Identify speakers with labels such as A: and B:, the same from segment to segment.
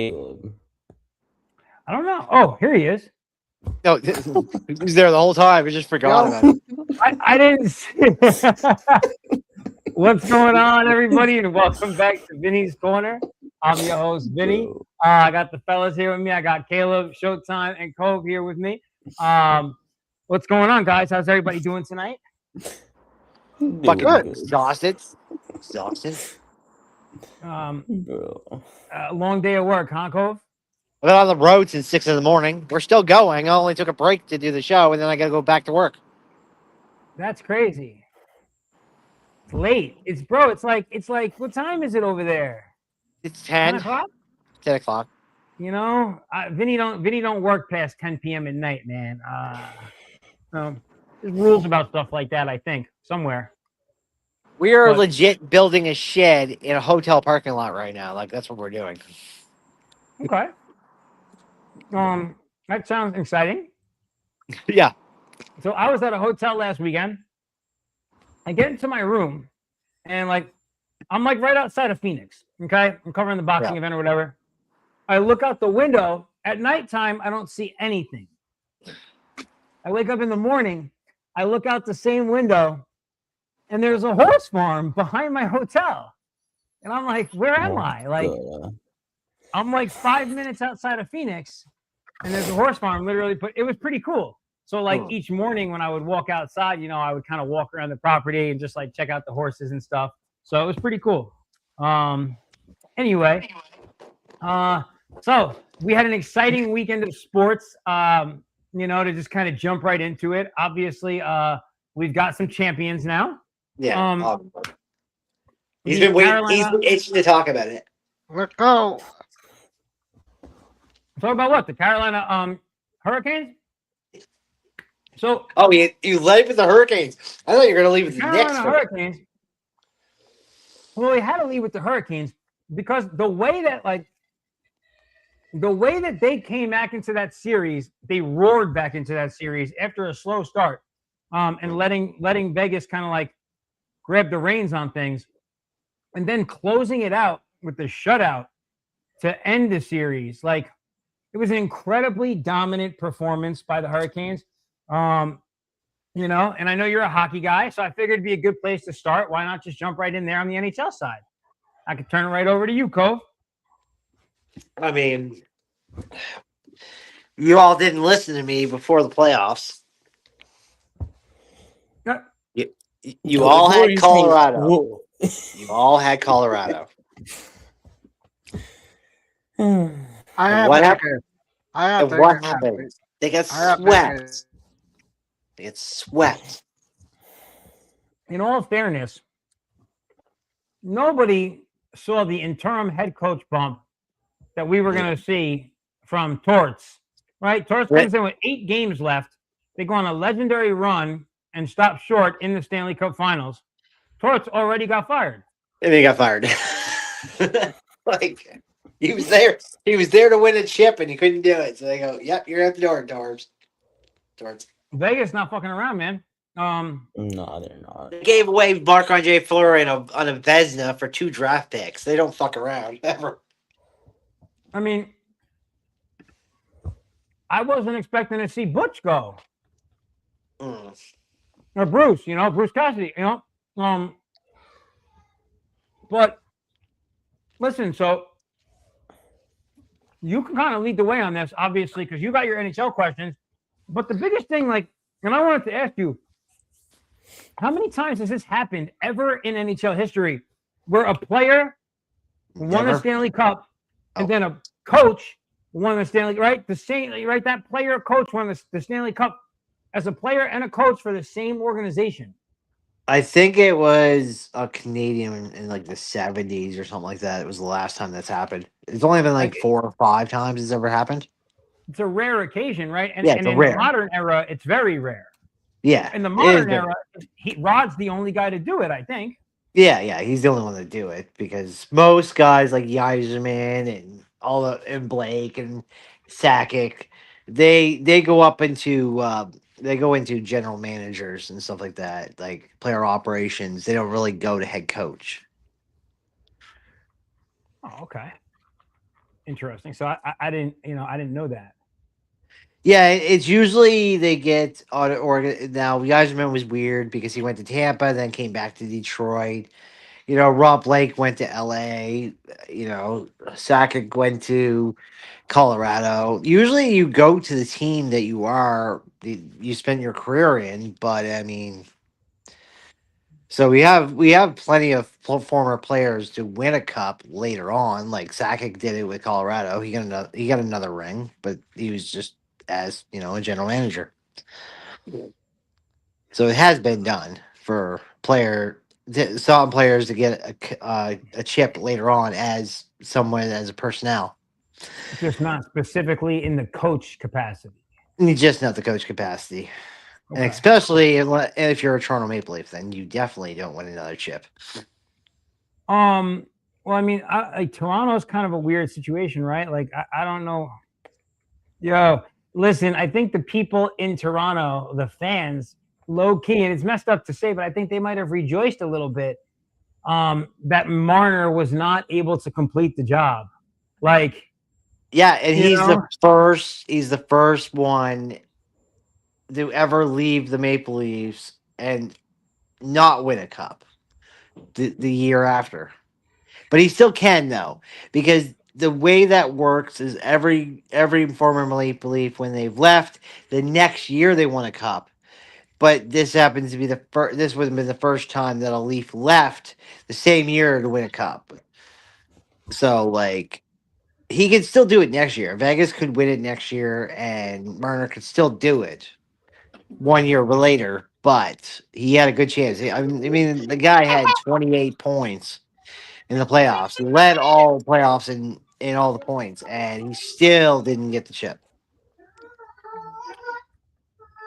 A: Caleb?
B: I don't know. Oh, here he is.
C: No, he was there the whole time. We just forgot about it.
B: I didn't see. What's going on, everybody, and welcome back to Vinny's Corner. I'm your host, Vinny. I got the fellas here with me. I got Caleb, Showtime, and Cove here with me. What's going on, guys? How's everybody doing tonight?
C: Fucking
A: Good.
C: exhausted.
A: Bro.
B: Long day of work, huh, Cove?
C: I've been on the road since 6 in the morning. We're still going. I only took a break to do the show, and then I got to go back to work.
B: That's crazy. It's late. It's like, what time is it over there?
C: It's
B: 10
C: 10.
B: o'clock?
C: 10 o'clock.
B: You know, Vinny don't work past 10 p.m. at night, man. There's rules about stuff like that, I think, somewhere.
C: We are
B: But-
C: legit building a shed in a hotel parking lot right now. Like, that's what we're doing.
B: Okay. That sounds exciting.
C: Yeah.
B: So I was at a hotel last weekend. I get into my room, and I'm right outside of Phoenix. Okay, I'm covering the boxing event or whatever. I look out the window at nighttime. I don't see anything. I wake up in the morning. I look out the same window, and there's a horse farm behind my hotel. And I'm like, where am I? I'm 5 minutes outside of Phoenix, and there's a horse farm literally. But it was pretty cool. So each morning when I would walk outside, I would kind of walk around the property and just check out the horses and stuff. So it was pretty cool. Anyway, so we had an exciting weekend of sports. To just kind of jump right into it. Obviously, we've got some champions now.
C: Yeah. He's been waiting. He's been itching to talk about it.
D: Let's go.
B: Talk about what? The Carolina Hurricanes? So,
C: you led with the Hurricanes. I thought you were going to leave with the Knicks.
B: Hurricanes. Well, we had to leave with the Hurricanes because the way that they came back into that series, they roared back into that series after a slow start, and letting Vegas kind of grab the reins on things, and then closing it out with the shutout to end the series. It was an incredibly dominant performance by the Hurricanes. And I know you're a hockey guy, so I figured it'd be a good place to start. Why not just jump right in there on the NHL side? I could turn it right over to you, Cove.
C: I mean, you all didn't listen to me before the playoffs. You all had Colorado. You all had Colorado. What happened? They got swept. They get swept.
B: In all fairness, nobody saw the interim head coach bump that we were going to see from Torts, right? Torts comes in with 8 games left. They go on a legendary run and stop short in the Stanley Cup Finals. Torts already got fired.
C: And he got fired. He was there. He was there to win a chip, and he couldn't do it. So they go, "Yep, you're at the door, Torts."
B: Vegas not fucking around, man.
A: No, they're not.
C: They gave away Marc-Andre Fleury on a Vezina for 2 draft picks. They don't fuck around ever.
B: I mean, I wasn't expecting to see Butch go. Or Bruce, Bruce Cassidy, But listen, so you can kind of lead the way on this, obviously, because you got your NHL questions. But the biggest thing, and I wanted to ask you, how many times has this happened ever in NHL history where a player won a Stanley Cup and then a coach won the Stanley, right? That player coach won the Stanley Cup as a player and a coach for the same organization.
C: I think it was a Canadian in the 70s or something like that. It was the last time that's happened. It's only been 4 or 5 times it's ever happened.
B: It's a rare occasion, right? And,
C: yeah,
B: and in the modern era, it's very rare.
C: Yeah.
B: In the modern era, Rod's the only guy to do it, I think.
C: Yeah, he's the only one to do it because most guys like Yzerman and Blake and Sakic, they go up into they go into general managers and stuff like that, like player operations. They don't really go to head coach.
B: Oh, okay. Interesting. So I didn't, I didn't know that.
C: Yeah, it's usually they get on now. Yasman was weird because he went to Tampa, then came back to Detroit. Rob Blake went to LA. Sakic went to Colorado. Usually, you go to the team that you spent your career in. But I mean, so we have plenty of former players to win a cup later on. Like Sakic did it with Colorado. He got another ring, but he was just as a general manager. So it has been done for some players to get a chip later on as someone as a personnel.
B: Just not specifically in the coach capacity.
C: You just not the coach capacity, and
B: Okay.
C: especially if you're a Toronto Maple Leaf, then you definitely don't win another chip.
B: Well, I mean, Toronto's kind of a weird situation, right? Like, I don't know. Yo, listen, I think the people in Toronto, the fans, low key, and it's messed up to say, but I think they might have rejoiced a little bit that Marner was not able to complete the job. Like,
C: Yeah, and
B: you
C: he's the
B: know,
C: first. He's the first one to ever leave the Maple Leafs and not win a cup the year after. But he still can though, because the way that works is every former Maple Leaf when they've left, the next year they won a cup. But this happens to be the first. This would have been the first time that a Leaf left the same year to win a cup. So like he could still do it next year. Vegas could win it next year, and Marner could still do it 1 year later. But he had a good chance. I mean, the guy had 28 points in the playoffs. He led all playoffs in all the points, and he still didn't get the chip.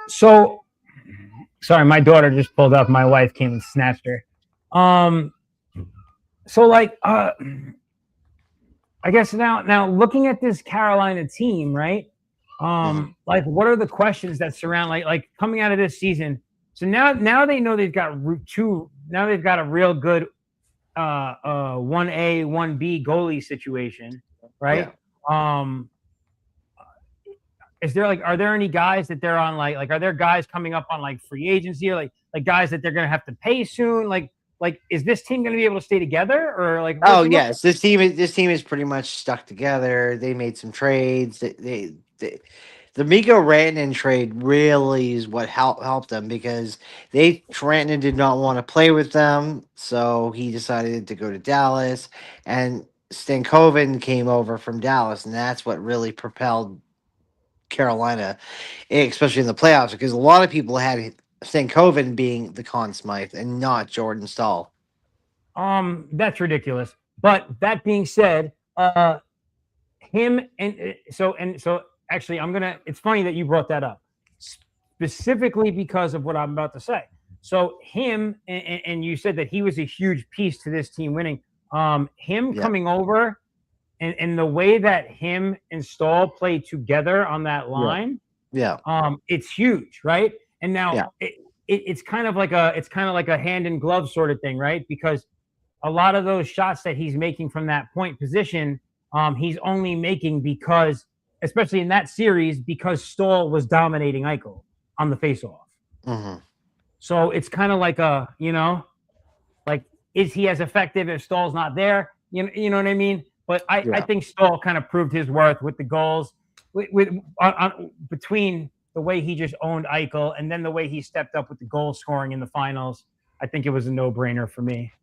B: so sorry, my daughter just pulled up. My wife came and snatched her. Um, so like, I guess now looking at this Carolina team, right?
C: Mhm.
B: Like what are the questions that surround like coming out of this season? So now they know they've got two. Now they've got a real good 1A 1B goalie situation,
C: Yeah.
B: right? Um, is there like are there any guys that they're on like are there guys coming up on like free agency or like guys that they're gonna have to pay soon? Like is this team gonna be able to stay together or like
C: Oh
B: what's it look?
C: yes, this team is pretty much stuck together. They made some trades. The Miko Rantanen trade really is what helped them because Rantanen did not want to play with them, so he decided to go to Dallas, and Stankoven came over from Dallas, and that's what really propelled Carolina, especially in the playoffs, because a lot of people had Stankoven being the Conn Smythe and not Jordan Stahl.
B: That's ridiculous. But that being said, him and so actually I'm gonna it's funny that you brought that up specifically because of what I'm about to say. So him and you said that he was a huge piece to this team winning. Him
C: Yeah,
B: coming over and the way that him and Stahl play together on that
C: yeah,
B: line,
C: yeah,
B: it's huge, right? And
C: yeah,
B: now it's kind of like a hand in glove sort of thing, right? Because a lot of those shots that he's making from that point position, he's only making because, especially in that series, because Stoll was dominating Eichel on the faceoff.
C: hmm
B: So it's kind of like like is he as effective if Stoll's not there? You know what I mean? But I
C: yeah.
B: think Stoll kind of proved his worth with the goals, between the way he just owned Eichel and then the way he stepped up with the goal scoring in the finals. I think it was a no brainer for me.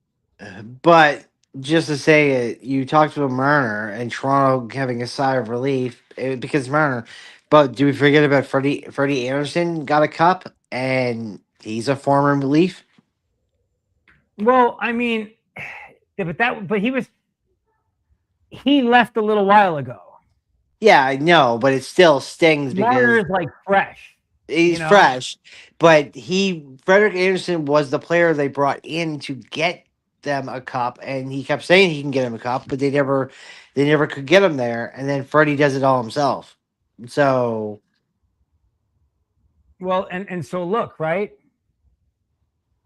C: But just to say it, you talked about Marner and Toronto having a sigh of relief because Marner. But do we forget about Freddie Anderson got a cup and he's a former Leaf?
B: Well, I mean, yeah, but he left a little while ago.
C: Yeah, I know, but it still stings
B: Marner
C: because
B: is like fresh, you
C: he's
B: know.
C: fresh. But Frederick Anderson was the player they brought in to get them a cup, and he kept saying he can get him a cup, but they never could get him there. And then Freddie does it all himself. So.
B: Well, and so look, right?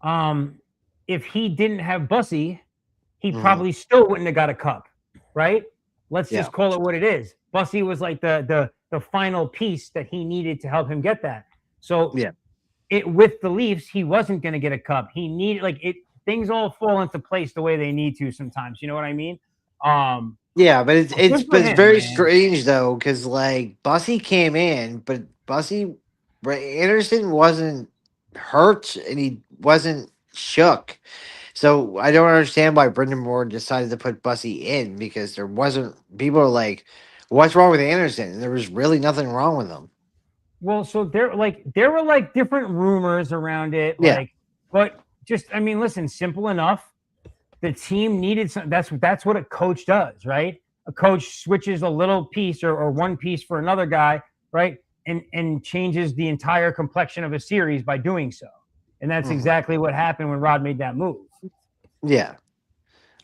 B: Um, if he didn't have Bussy, he
C: Mhm.
B: probably still wouldn't have got a cup, right? Let's
C: Yeah.
B: just call it what it is. Bussy was like the final piece that he needed to help him get that. So
C: Yeah.
B: it with the Leafs, he wasn't going to get a cup. He needed like it. Things all fall into place the way they need to sometimes. You know what I mean?
C: Yeah, but
B: Good for
C: it's
B: him,
C: very
B: man.
C: strange though, because like Bussy came in, but Anderson wasn't hurt and he wasn't shook. So I don't understand why Brendan Moore decided to put Bussy in because there wasn't people are like, what's wrong with Anderson? And there was really nothing wrong with him.
B: Well, so there were like different rumors around it,
C: Yeah.
B: like, but just I mean, listen, simple enough. The team needed some. That's what a coach does, right? A coach switches a little piece or one piece for another guy, right? And changes the entire complexion of a series by doing so. And that's
C: Mhm.
B: exactly what happened when Rod made that move.
C: Yeah.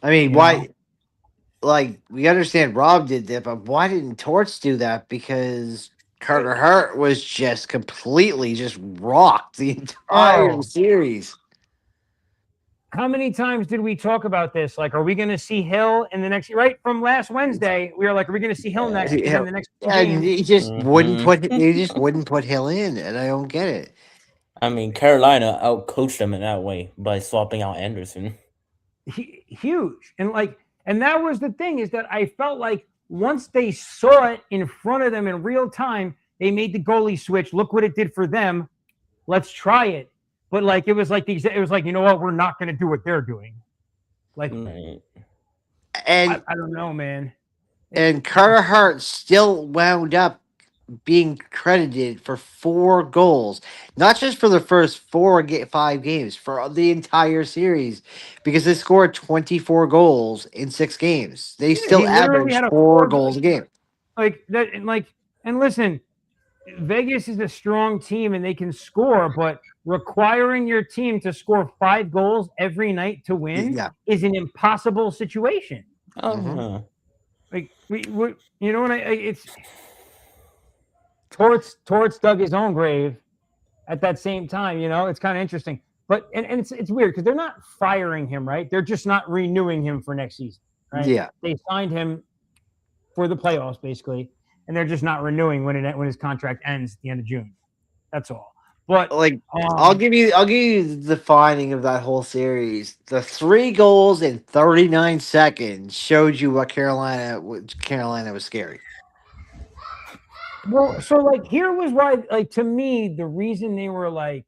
C: I mean,
B: You know,
C: why like we understand Rob did that, but why didn't Torts do that? Because Carter Hart was just completely just rocked the entire
B: oh,
C: series.
B: how many times did we talk about this? Like, are we going to see Hill in the next? Right from last Wednesday, we were like, are we going to see Hill next? Because
C: Yeah,
B: then the next two
C: and
B: games,
C: he just wouldn't
A: Mhm.
C: put Hill in, and I don't get it.
A: I mean, Carolina outcoached them in that way by swapping out Anderson.
B: huge, and that was the thing is that I felt like once they saw it in front of them in real time, they made the goalie switch. Look what it did for them. Let's try it. But like it was like it was like, you know what, we're not going to do what they're doing. Like
A: Right.
C: And
B: I don't know, man.
C: Carter Hart still wound up being credited for 4 goals, not just for the first 5 games, for the entire series, because they scored 24 goals in 6 games. They
B: Yeah,
C: still
B: he literally
C: averaged
B: had a
C: 4 goals a game.
B: like that, and listen, Vegas is a strong team and they can score, but requiring your team to score 5 goals every night to win
C: Yeah.
B: is an impossible situation.
C: Hmm.
A: Oh,
B: Like we you know what it's Torts dug his own grave at that same time. You know, it's kind of interesting, but and it's weird because they're not firing him, right? They're just not renewing him for next season, right?
C: Yeah.
B: They signed him for the playoffs basically, and they're just not renewing when his contract ends at the end of June. That's all. But
C: Like
B: um,
C: I'll give you the finding of that whole series. The 3 goals in 39 seconds showed you what Carolina was scary.
B: well, so like here was why, like to me, the reason they were like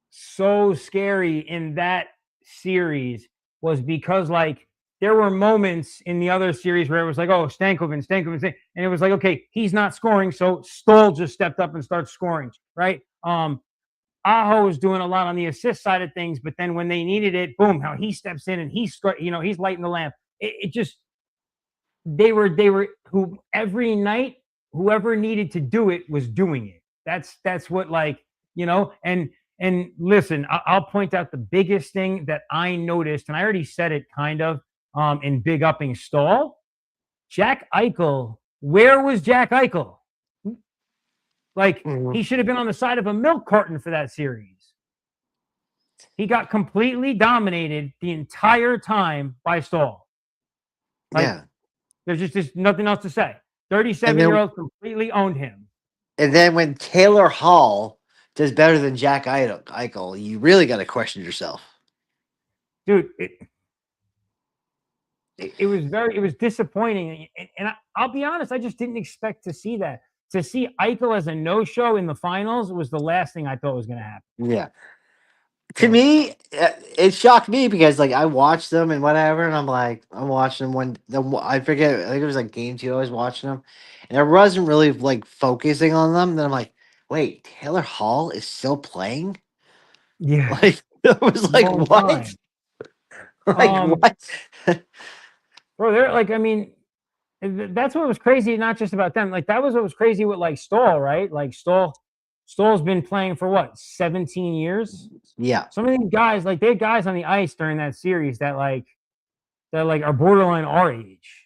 B: so scary in that series was because like there were moments in the other series where it was like, oh, Stankoven, and it was like, okay, he's not scoring, so Stoll just stepped up and started scoring, right? Aho was doing a lot on the assist side of things, but then when they needed it, boom, how he steps in and he's lighting the lamp. It just they were who every night whoever needed to do it was doing it. That's what like and listen, I'll point out the biggest thing that I noticed, and I already said it kind of in big upping Stall. Jack Eichel, where was Jack Eichel? Like
C: Mhm.
B: he should have been on the side of a milk carton for that series. He got completely dominated the entire time by Stall. Like
C: Yeah.
B: there's just nothing else to say.
C: And
B: 37-year
C: then
B: old completely owned him.
C: when Taylor Hall does better than Jack Eichel, you really got to question yourself.
B: Dude, it was disappointing. And I'll be honest, I just didn't expect to see that. To see Eichel as a no-show in the finals was the last thing I thought was going to happen.
C: Yeah. To
B: So,
C: me, it shocked me because like I watched them and whatever, and I'm like, I'm watching them I forget, I think it was like game 2. I was watching them, and I wasn't really like focusing on them. Then I'm like, wait, Taylor Hall is still playing?
B: yeah,
C: Like I was like,
B: long
C: what?
B: time.
C: Like
B: Um,
C: what?
B: bro, they're like, I mean, that's what was crazy. Not just about them. Like that was what was crazy with like Stoll, right? Like Stoll's been playing for what 17 years.
C: Yeah,
B: Some of these guys, like they had guys on the ice during that series that like are borderline our age.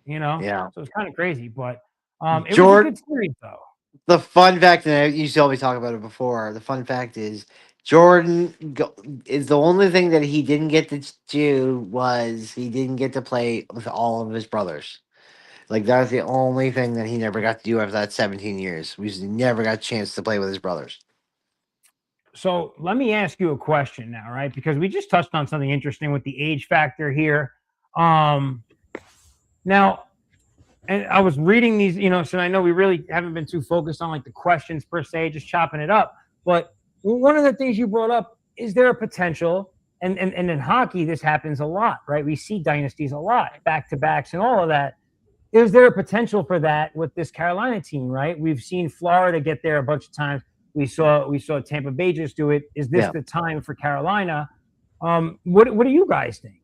B: You know,
C: yeah.
B: so it's kind of crazy, but it was a
C: Jordan,
B: good series though.
C: the fun fact, and you used to always talk about it before. The fun fact is Is the only thing that he didn't get to do was he didn't get to play with all of his brothers. Like that was the only thing that he never got to do after that 17 years. We never got a chance to play with his brothers.
B: So let me ask you a question now, right? Because we just touched on something interesting with the age factor here. Now, and I was reading these, so I know we really haven't been too focused on like the questions per se, just chopping it up. But one of the things you brought up, is there a potential? And in hockey, this happens a lot, right? We see dynasties a lot, back to backs and all of that. Is there a potential for that with this Carolina team, right? We've seen Florida get there a bunch of times. We saw Tampa Bay just do it. Is this the time for Carolina? What do you guys think?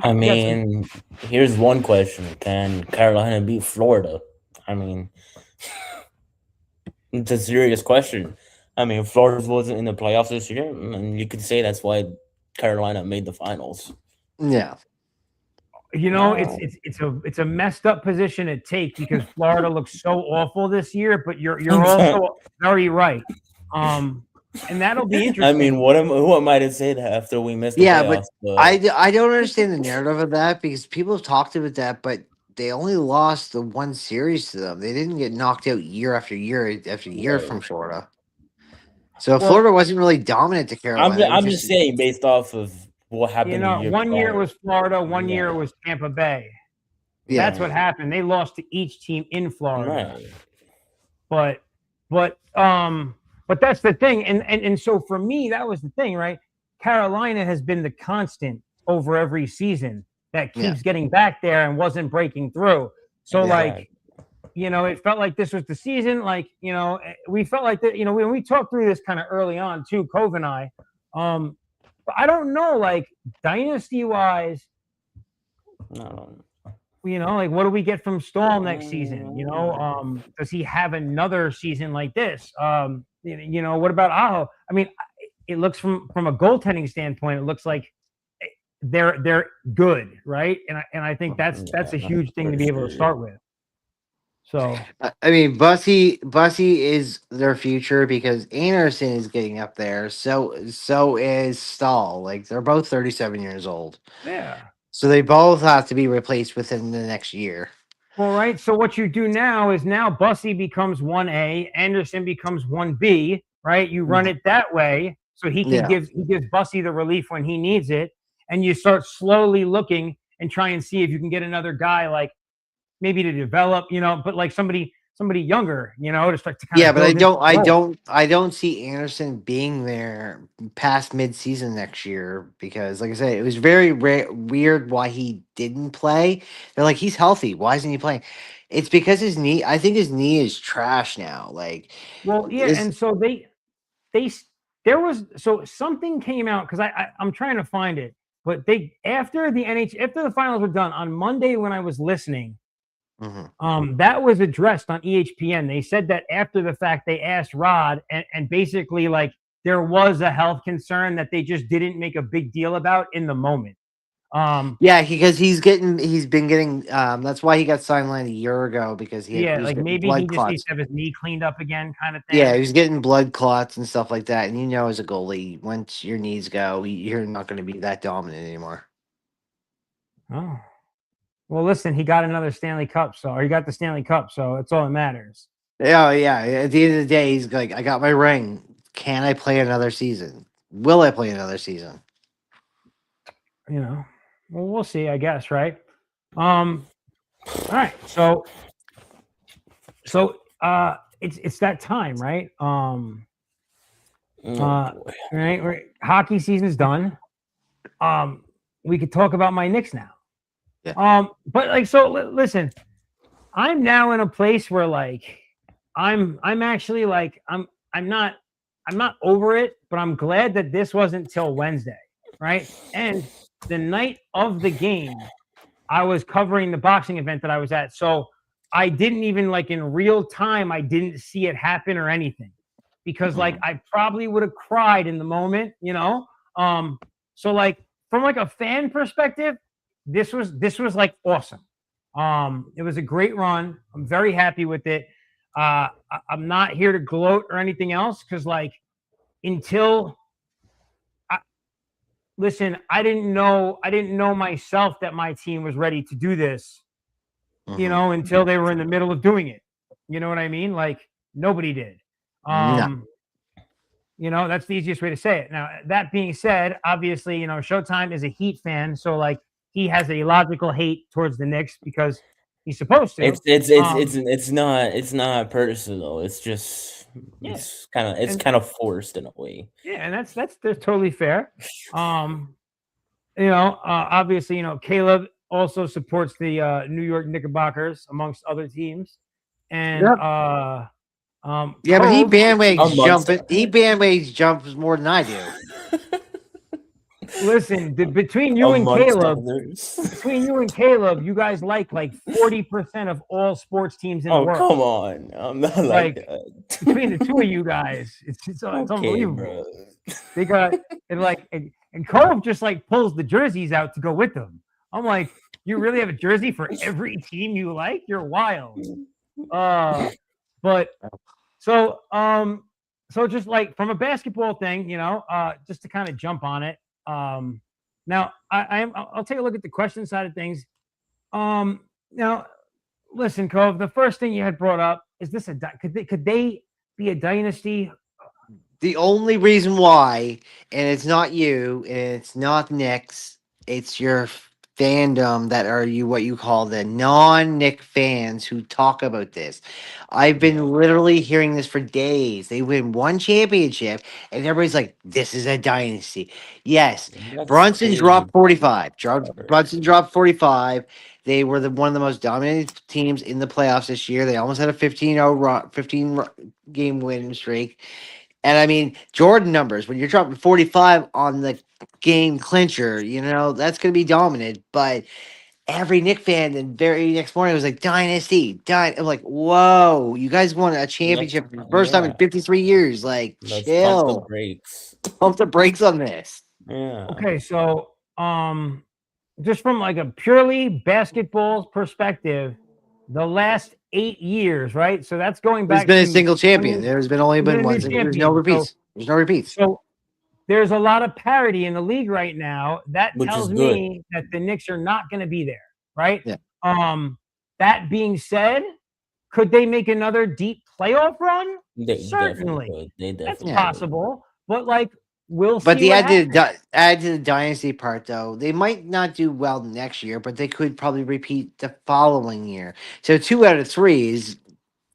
A: I mean, here's one question: can Carolina beat Florida? I mean, it's a serious question. I mean, Florida wasn't in the playoffs this year, and you could say that's why Carolina made the finals.
C: Yeah.
B: It's a messed up position to take because Florida looks so awful this year, but you're also very right. And that'll be interesting.
A: I mean, who am I to say that after we missed the playoffs?
C: But I don't understand the narrative of that because people have talked about that, but they only lost the one series to them. They didn't get knocked out year after year after year from Florida. So Florida wasn't really dominant to Carolina.
A: I'm just saying based off of what happened.
B: One year it was Florida, one year it was Tampa Bay. Yeah. That's what happened. They lost to each team in Florida. Right. But that's the thing. And so for me, that was the thing, right? Carolina has been the constant over every season that keeps getting back there and wasn't breaking through. So it felt like this was the season. Like, we felt like that, when we talked through this kind of early on too, Cove and I, but I don't know, like dynasty wise, like what do we get from Stahl next season? Does he have another season like this? What about Aho? I mean, it looks from a goaltending standpoint, it looks like they're good, right? And I think that's a huge thing to be able to start with. So
C: I mean, Bussy is their future because Anderson is getting up there. So is Stahl. Like they're both 37 years old.
B: Yeah.
C: So they both have to be replaced within the next year.
B: All right. So what you do now is Bussy becomes 1A, Anderson becomes 1B, right? You run it that way so he can gives Bussy the relief when he needs it, and you start slowly looking and try and see if you can get another guy like maybe to develop, but like somebody younger, to start to kind of.
C: But I don't see Anderson being there past midseason next year because, like I said, it was very weird why he didn't play. They're like, he's healthy. Why isn't he playing? It's because his knee. I think his knee is trash now. Like,
B: and so there was something came out because I'm trying to find it, but after the finals were done on Monday when I was listening.
C: Mm-hmm.
B: That was addressed on ESPN. They said that after the fact, they asked Rod, and basically, like, there was a health concern that they just didn't make a big deal about in the moment.
C: Because he's been getting. That's why he got sidelined a year ago because he
B: maybe he just needs to have his knee cleaned up again, kind of thing.
C: Yeah, he was getting blood clots and stuff like that. And as a goalie, once your knees go, you're not going to be that dominant anymore.
B: Oh. Well, listen, he got another Stanley Cup, or he got the Stanley Cup, so it's all that matters.
C: Yeah. At the end of the day, he's like, I got my ring. Can I play another season? Will I play another season?
B: Well, we'll see, I guess, right? All right. So it's that time, right? Right. Hockey season's done. We could talk about my Knicks now.
C: Yeah.
B: But listen, I'm now in a place where like I'm actually like I'm not over it, but I'm glad that this wasn't till Wednesday, right? And the night of the game, I was covering the boxing event that I was at, so I didn't even like in real time. I didn't see it happen or anything because like I probably would have cried in the moment, So like from like a fan perspective. This was like awesome. It was a great run. I'm very happy with it. I'm not here to gloat or anything else because like until listen, I didn't know myself that my team was ready to do this, until they were in the middle of doing it. You know what I mean? Like nobody did.
C: No.
B: Um, that's the easiest way to say it. Now, that being said, obviously, Showtime is a Heat fan, so like he has a logical hate towards the Knicks because he's supposed to.
A: It's not personal. It's just
B: Yeah,
A: it's
B: and
A: kind of forced in a way.
B: yeah, and that's totally fair. Um, obviously, Caleb also supports the New York Knickerbockers amongst other teams, and
C: Yep. Yeah, but he
B: Cove.
C: bandwags
A: Amongst
C: jumping. He bandwags jumps more than I do.
B: Listen, between you and
A: amongst
B: Caleb,
A: others.
B: you guys like 40% of all sports teams in the
A: Oh,
B: world.
A: come on. I'm not like
B: Like
A: that.
B: between the two of you guys, it's
A: Okay,
B: unbelievable.
A: bro.
B: They got and Cove just like pulls the jerseys out to go with them. I'm like, you really have a jersey for every team you like? You're wild. But so just like from a basketball thing, just to kind of jump on it. Now I'll take a look at the question side of things. Now listen, Cove. The first thing you had brought up is this could they be a dynasty?
C: The only reason why, and it's not you, and it's not Knicks, it's your fandom that are you what you call the non-Nick fans who talk about this. I've
A: Yeah,
C: been literally hearing this for days. They win one championship, and everybody's like, "This is a dynasty." Yes,
A: that's
C: Brunson
A: crazy.
C: dropped 45.
A: Brother.
C: Brunson dropped 45. They were one of the most dominant teams in the playoffs this year. They almost had a 15 game win streak. And I mean, Jordan numbers, when you're dropping 45 on the game clincher, that's going to be dominant. But every Nick fan, the very next morning was like, Dynasty. I'm like, whoa, you guys won a
A: Let's
C: championship for the first time in
A: yeah,
C: 53 years. Like,
A: let's pump the
C: chill.
A: brakes.
C: Pump the brakes on this.
A: Yeah.
B: Okay, so just from like a purely basketball perspective, the last 8 years, right? So that's going
C: There's
B: back
C: been a
B: to
C: single champion.
B: 20,
C: There's been only
B: been
C: been
B: a
C: one.
B: new
C: There's no
B: champion.
C: repeats. There's no repeats.
B: So there's a lot of parity in the league right now. That
A: Which is
B: tells
A: good.
B: me that the Knicks are not going to be there, right?
C: Yeah.
B: That being said, could they make another deep playoff run?
A: They definitely
B: Certainly,
A: could. They
B: that's
A: definitely
C: Yeah.
A: could.
B: possible. But like, we'll
C: But
B: see
C: the
B: what
C: add to
B: happens.
C: add to the dynasty part though, they might not do well next year, but they could probably repeat the following year. So 2 out of 3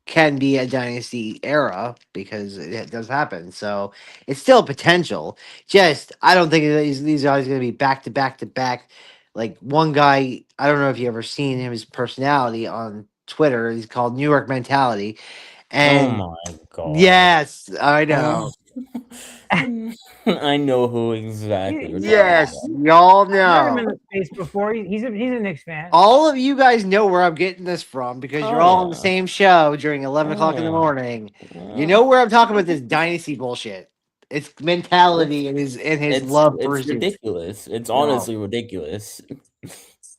C: can be a dynasty era because it does happen. So it's still potential. Just I don't think that these guys are going to be back to back to back. Like one guy, I don't know if you ever seen him, his personality on Twitter. He's called New York Mentality,
A: Oh
C: and
A: my god.
C: yes, I
A: Oh.
C: know.
A: I know who exactly you're talking
C: Yes,
A: about.
C: y'all
B: I've heard him in
C: know.
B: the space before. He's a Knicks fan.
C: All of you guys know where I'm getting this from because
A: Oh
C: you're all on the
A: yeah.
C: same show during 11
A: Oh
C: o'clock in the
A: yeah.
C: morning. You
A: Yeah.
C: know where I'm talking about this dynasty bullshit. It's
A: It's
C: mentality and his love for
A: it's
C: his team.
A: ridiculous. It's
C: No,
A: honestly ridiculous. He's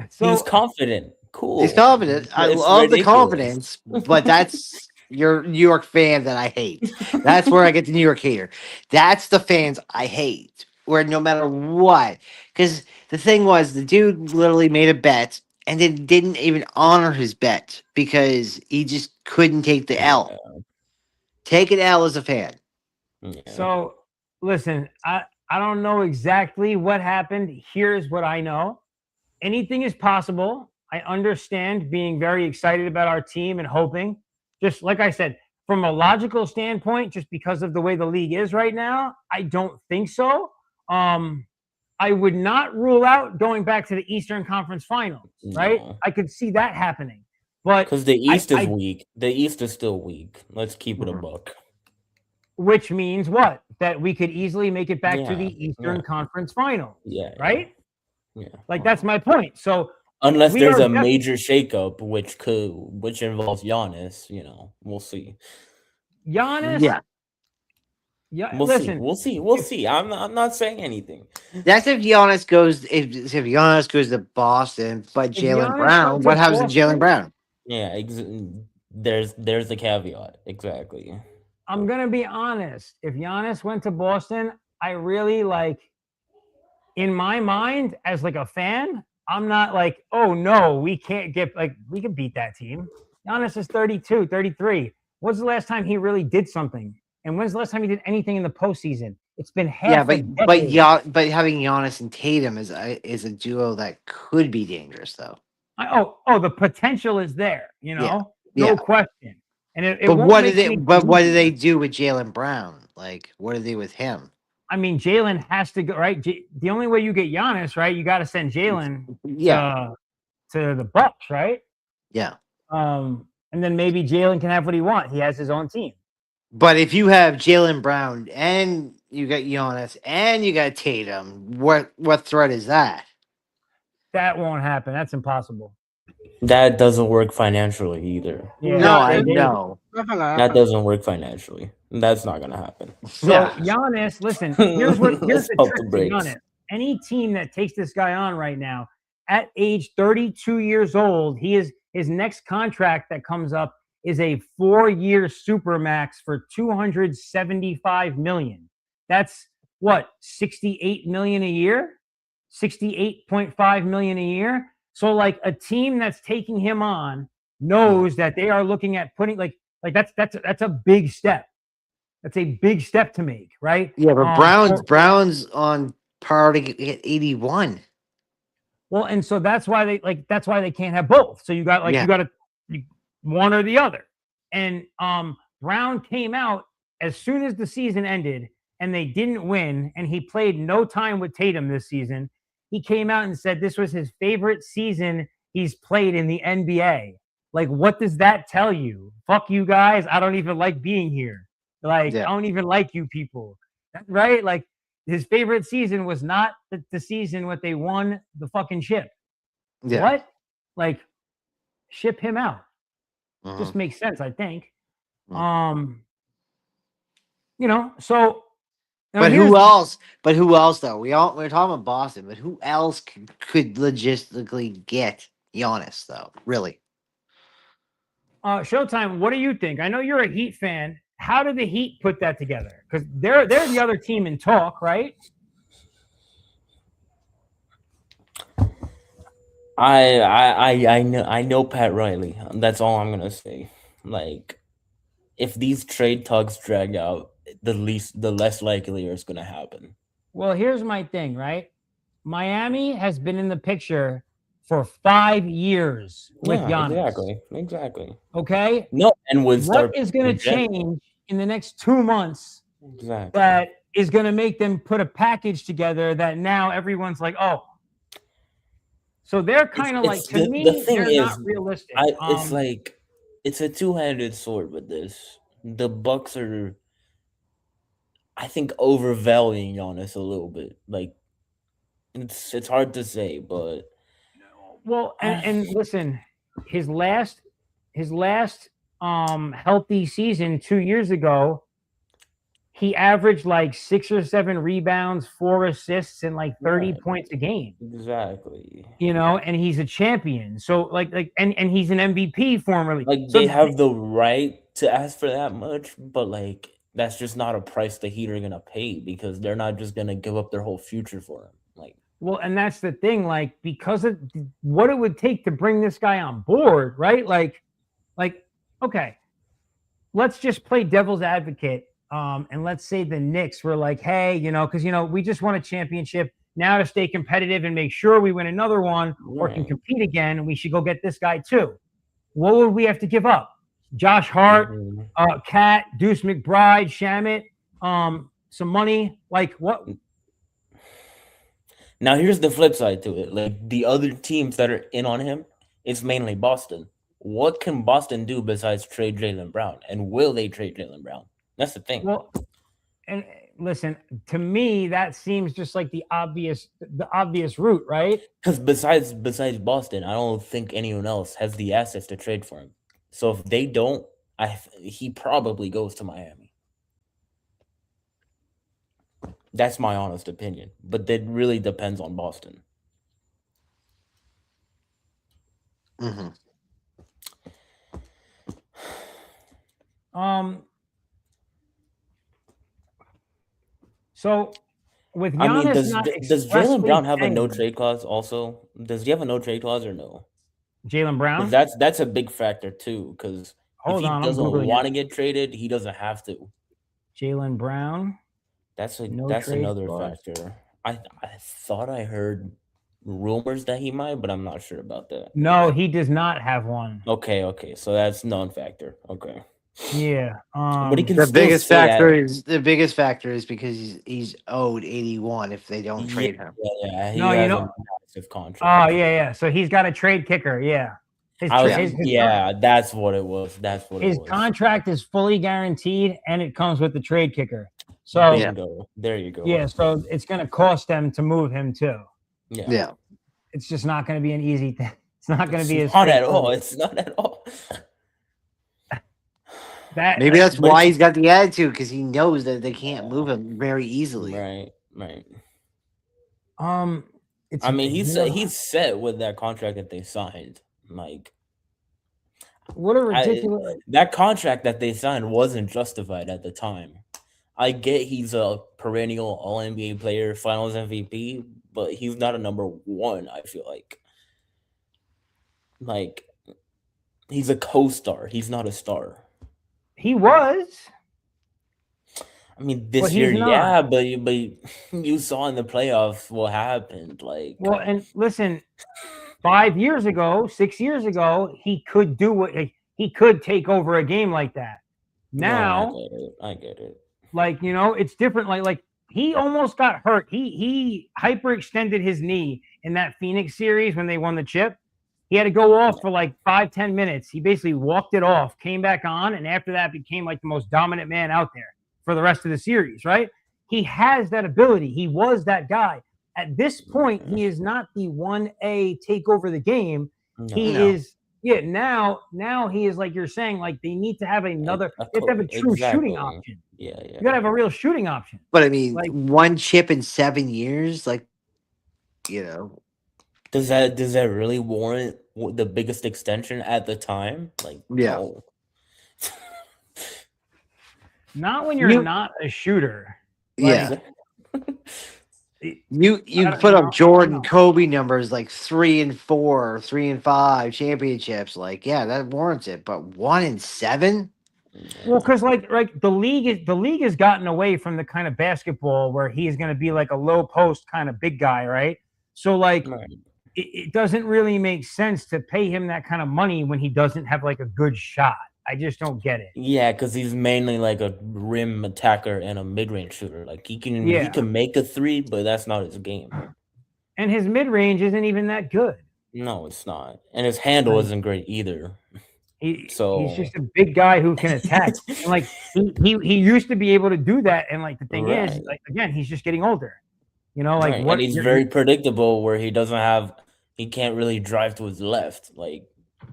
B: So
A: confident.
C: he's
A: Cool.
C: confident. I
A: But it's
C: love the
A: ridiculous.
C: confidence, but that's your New York fan that I hate. That's where I get the New York hater. That's the fans I hate. Where no matter what, because the thing was, the dude literally made a bet and then didn't even honor his bet because he just couldn't take the L.
A: Yeah.
C: Take an L as a fan.
A: Yeah.
B: so listen, I don't know exactly what happened. Here's what I know. Anything is possible. I understand being very excited about our team and hoping. Just like I said, from a logical standpoint, just because of the way the league is right now, I don't think so. I would not rule out going back to the Eastern Conference Finals, right?
A: No.
B: I could see that happening. But
A: Because the
B: I,
A: East is
B: I
A: weak. The East is still weak. Let's keep it a
C: Mhm.
A: buck.
B: which means what? That we could easily make it back to
A: Yeah.
B: the Eastern
A: Yeah.
B: Conference Finals,
A: Yeah.
B: right?
A: Yeah.
B: Like that's my point. So
A: Unless
B: we
A: there's
B: are
A: a major shakeup, which involves Giannis, we'll see.
B: Giannis.
C: Yeah,
B: Yeah,
A: We'll see.
B: listen.
A: We'll see. We'll
B: If
A: see. I'm not saying anything.
C: that's if Giannis goes. If Giannis goes to Boston, but
B: if
C: Jalen
B: Giannis
C: Brown,
B: went to
C: what happens to Jalen
B: Boston,
C: Brown?
A: Yeah. There's the caveat. Exactly.
B: I'm gonna be honest. If Giannis went to Boston, I really like. in my mind, as like a fan, I'm not like, oh no, we can't get like we can beat that team. Giannis is 32, 33. When's the last time he really did something? And when's the last time he did anything in the postseason? It's been
C: Yeah,
B: half a
C: but
B: decade.
C: but having Giannis and Tatum is a duo that could be dangerous, though.
B: The potential is there,
C: Yeah,
B: no
C: yeah.
B: question. And it
C: But
B: won't
C: what
B: make
C: did they?
B: me
C: But what did
B: easier.
C: they do with Jalen Brown? Like, what did they do with him?
B: I mean, Jalen has to go, right? The only way you get Giannis, right? You got to send Jalen
C: Yeah,
B: to the Bucks, right?
C: yeah.
B: And then maybe Jalen can have what he wants. He has his own team.
C: But if you have Jalen Brown and you got Giannis and you got Tatum, what threat is that?
B: That won't happen. That's impossible.
A: That doesn't work financially either.
B: Yeah.
C: No, I
B: they-
C: know.
D: Nothing
A: That
D: happened.
A: doesn't work financially. That's not gonna happen.
B: So
C: Yeah.
B: Giannis, listen, here's
A: Let's
B: the
A: pump
B: trick
A: the
B: to
A: brakes.
B: Giannis. Any team that takes this guy on right now, at age 32 years old, his next contract that comes up is a 4-year supermax for $275 million. That's what, 68 million a year, 68.5 million a year. So like a team that's taking him on knows that they are looking at putting like that's a big step. That's a big step to make, right?
C: Yeah, but
B: For-
C: Brown's on par to get 81.
B: well, and so that's why they can't have both. So you got
C: Yeah.
B: one or the other. And Brown came out as soon as the season ended and they didn't win, and he played no time with Tatum this season. He came out and said this was his favorite season he's played in the NBA. Like, what does that tell you? Fuck you guys. I don't even like being here. Like,
C: Yeah.
B: I don't even like you people. Right? Like, his favorite season was not the season when they won the fucking ship.
C: Yeah.
B: What? Like, ship him out.
C: Mhm.
B: Just makes sense, I think.
C: Mm.
B: So
C: But who else? But who else though? We're talking about Boston, but who else could logistically get Giannis though? Really?
B: Showtime, what do you think? I know you're a Heat fan. How did the Heat put that together? Because they're the other team in talk, right?
A: I know Pat Riley. That's all I'm gonna say. Like, if these trade talks drag out, the less likely it's gonna happen.
B: Well, here's my thing, right? Miami has been in the picture for 5 years with Giannis.
A: Exactly.
B: Okay?
A: No, and with
B: What is going to change in the next 2 months that is going to make them put a package together that now everyone's like, oh. So they're kind of like, to me, they're not realistic.
A: It's like, it's a two-handed sword with this. The Bucks are, I think, overvaluing Giannis a little bit. Like, it's hard to say, but
B: well, and listen, his last healthy season 2 years ago, he averaged like 6 or 7 rebounds, 4 assists, and like 30 points a game.
A: Exactly.
B: And he's a champion. So and he's an MVP formerly.
A: Like,
B: so
A: they have the right to ask for that much, but like, that's just not a price the Heat are gonna pay, because they're not just gonna give up their whole future for him. Like,
B: well, and that's the thing, like, because of what it would take to bring this guy on board, right? Like, okay, let's just play devil's advocate. And let's say the Knicks were like, hey, because we just won a championship. Now, to stay competitive and make sure we win another one or can compete again, we should go get this guy too. What would we have to give up? Josh Hart, Cat, Deuce McBride, Shamit, some money. Like, what?
A: now here's the flip side to it. Like, the other teams that are in on him, it's mainly Boston. What can Boston do besides trade Jaylen Brown? And will they trade Jaylen Brown? That's the thing.
B: Well, and listen, to me, that seems just like the obvious route, right?
A: Because besides Boston, I don't think anyone else has the assets to trade for him. So if they don't, he probably goes to Miami. That's my honest opinion. But that really depends on Boston.
C: Mm-hmm.
B: So with
A: I mean,
B: Giannis not
A: does Jalen
B: expressly
A: Brown have a no
B: saying
A: trade clause? Also, does he have a no trade clause or no?
B: Jalen
A: Because
B: Brown.
A: that's a big factor too. Because if
B: Hold
A: he
B: on, I'm
A: doesn't
B: googling
A: want
B: it.
A: to get traded, he doesn't have to.
B: Jalen Brown, no
A: That's
B: trade
A: another
B: clause.
A: factor. I thought I heard rumors that he might, but I'm not sure about that.
B: No, he does not have one.
A: Okay, so that's non-factor. Okay,
B: Yeah.
A: but he can
C: The
A: still
C: biggest
A: stay at.
C: factor is because he's owed 81 if they don't
A: Yeah,
C: trade him.
A: he
B: No, you
A: has a
B: know.
A: massive
B: Oh
A: contract.
B: yeah. So he's got a trade kicker. Yeah.
A: I was,
C: Yeah.
A: that's what it was. That's what it
B: His
A: was.
B: contract is fully guaranteed, and it comes with the trade kicker. So
C: Yeah.
A: Bingo. There you go.
B: yeah, so it's going to cost them to move him too.
A: Yeah.
C: Yeah.
B: It's just not going to be an easy thing. It's not going to
A: It's
B: be as
A: not at all.
B: straightforward.
A: It's not at all.
B: That
C: Maybe that's
A: But
C: why
A: it's
C: he's got the attitude because he knows that they can't move him very easily.
A: right.
B: it's
A: I mean,
B: you know,
A: he's set with that contract that they signed. Like,
B: what a ridiculous.
A: that contract that they signed wasn't justified at the time. I get he's a perennial All NBA player, Finals MVP, but he's not a number one. I feel like he's a co-star. He's not a star.
B: He was,
A: I mean,
B: but
A: this
B: he's
A: year,
B: not.
A: yeah, but you saw in the playoffs what happened. Like,
B: Well, and listen, 5 years ago, 6 years ago, he could do what he could take over a game like that. Now,
A: no, I get it.
B: like it's different. Like he almost got hurt. He hyperextended his knee in that Phoenix series when they won the chip. He had to go off for like 5-10 minutes. He basically walked it off, came back on, and after that became like the most dominant man out there for the rest of the series, right? He has that ability. He was that guy. At this point, he is not the 1A take over the game. He is now he is like you're saying, like they need to have another, they have to have a true shooting option.
A: Yeah.
B: You gotta have a real shooting option.
C: But I mean,
B: Like,
C: one chip in 7 years, like,
A: Does that really warrant the biggest extension at the time? Like,
C: Yeah.
A: no.
B: not when you're not a shooter.
C: Yeah. You
B: I
C: put
B: don't
C: up
B: know.
C: Jordan Kobe numbers like 3 and 4, 3 and 5 championships. Like, yeah, that warrants it. But 1 and 7?
B: Well, because like the league has gotten away from the kind of basketball where he's going to be like a low post kind of big guy, right? So like
A: Right.
B: it doesn't really make sense to pay him that kind of money when he doesn't have like a good shot. I just don't get it.
A: Yeah, because he's mainly like a rim attacker and a mid-range shooter. Like he can make a three, but that's not his game.
B: And his mid range isn't even that good.
A: No, it's not. And his handle isn't great either.
B: He's just a big guy who can attack. And like he used to be able to do that. And like the thing is, like again, he's just getting older. Like
A: and he's very predictable where he can't really drive to his left. Like